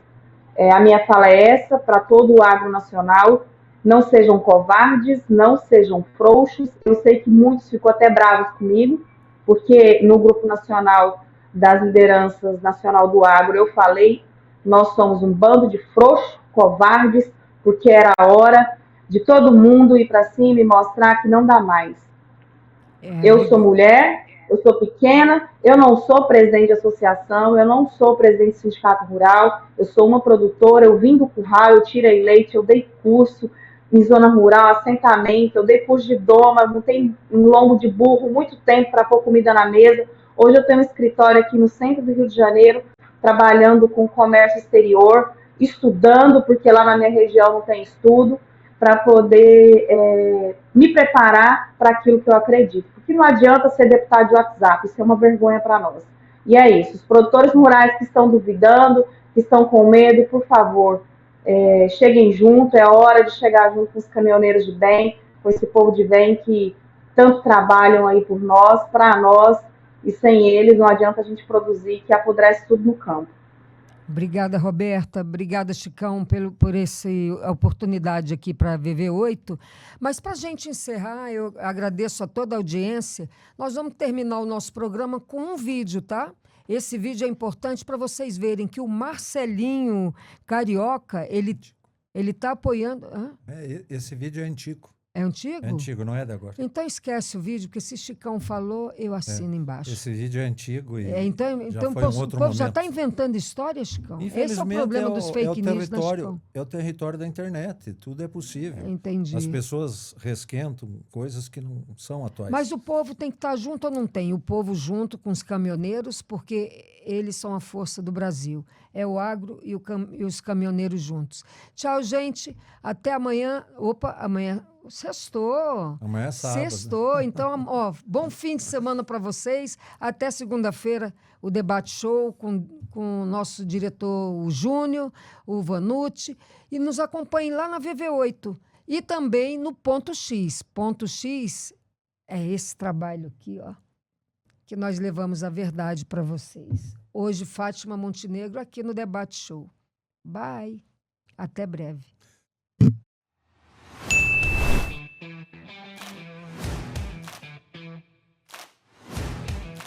A minha fala é essa, para todo o agro nacional: não sejam covardes, não sejam frouxos. Eu sei que muitos ficam até bravos comigo, porque no Grupo Nacional das Lideranças Nacional do Agro eu falei, nós somos um bando de frouxos, covardes, porque era a hora de todo mundo ir para cima e mostrar que não dá mais. Eu sou mulher, eu sou pequena, eu não sou presidente de associação, eu não sou presidente de sindicato rural, eu sou uma produtora, eu vim do curral, eu tirei leite, eu dei curso em zona rural, assentamento, eu dei curso de doma, montei um lombo de burro muito tempo para pôr comida na mesa. Hoje eu tenho um escritório aqui no centro do Rio de Janeiro, trabalhando com comércio exterior, estudando, porque lá na minha região não tem estudo, para poder me preparar para aquilo que eu acredito. Porque não adianta ser deputado de WhatsApp, isso é uma vergonha para nós. E é isso, os produtores rurais que estão duvidando, que estão com medo, por favor, cheguem junto, é hora de chegar junto com os caminhoneiros de bem, com esse povo de bem que tanto trabalham aí por nós, para nós, e sem eles não adianta a gente produzir, que apodrece tudo no campo. Obrigada, Roberta. Obrigada, Chicão, por essa oportunidade aqui para a VV8. Mas, para a gente encerrar, eu agradeço a toda a audiência. Nós vamos terminar o nosso programa com um vídeo, tá? Esse vídeo é importante para vocês verem que o Marcelinho Carioca, ele está apoiando... Hã? Esse vídeo é antigo. É antigo? É antigo, não é de agora. Então esquece o vídeo, porque se Chicão falou, eu assino embaixo. Esse vídeo é antigo e então o povo já está inventando história, Chicão. Esse é o problema dos fake news, né, Chicão? É o território da internet, tudo é possível. Entendi. As pessoas resquentam coisas que não são atuais. Mas o povo tem que estar junto ou não tem? O povo junto com os caminhoneiros, porque eles são a força do Brasil. É o agro e os caminhoneiros juntos. Tchau, gente. Até amanhã. Opa, amanhã... Sextou. Amanhã é sábado. Sextou. Então, bom fim de semana para vocês. Até segunda-feira, o Debate Show com o nosso diretor, o Júnior, o Vanucci. E nos acompanhem lá na VV8. E também no Ponto X. Ponto X é esse trabalho aqui, ó, que nós levamos a verdade para vocês. Hoje, Fátima Montenegro aqui no Debate Show. Bye. Até breve.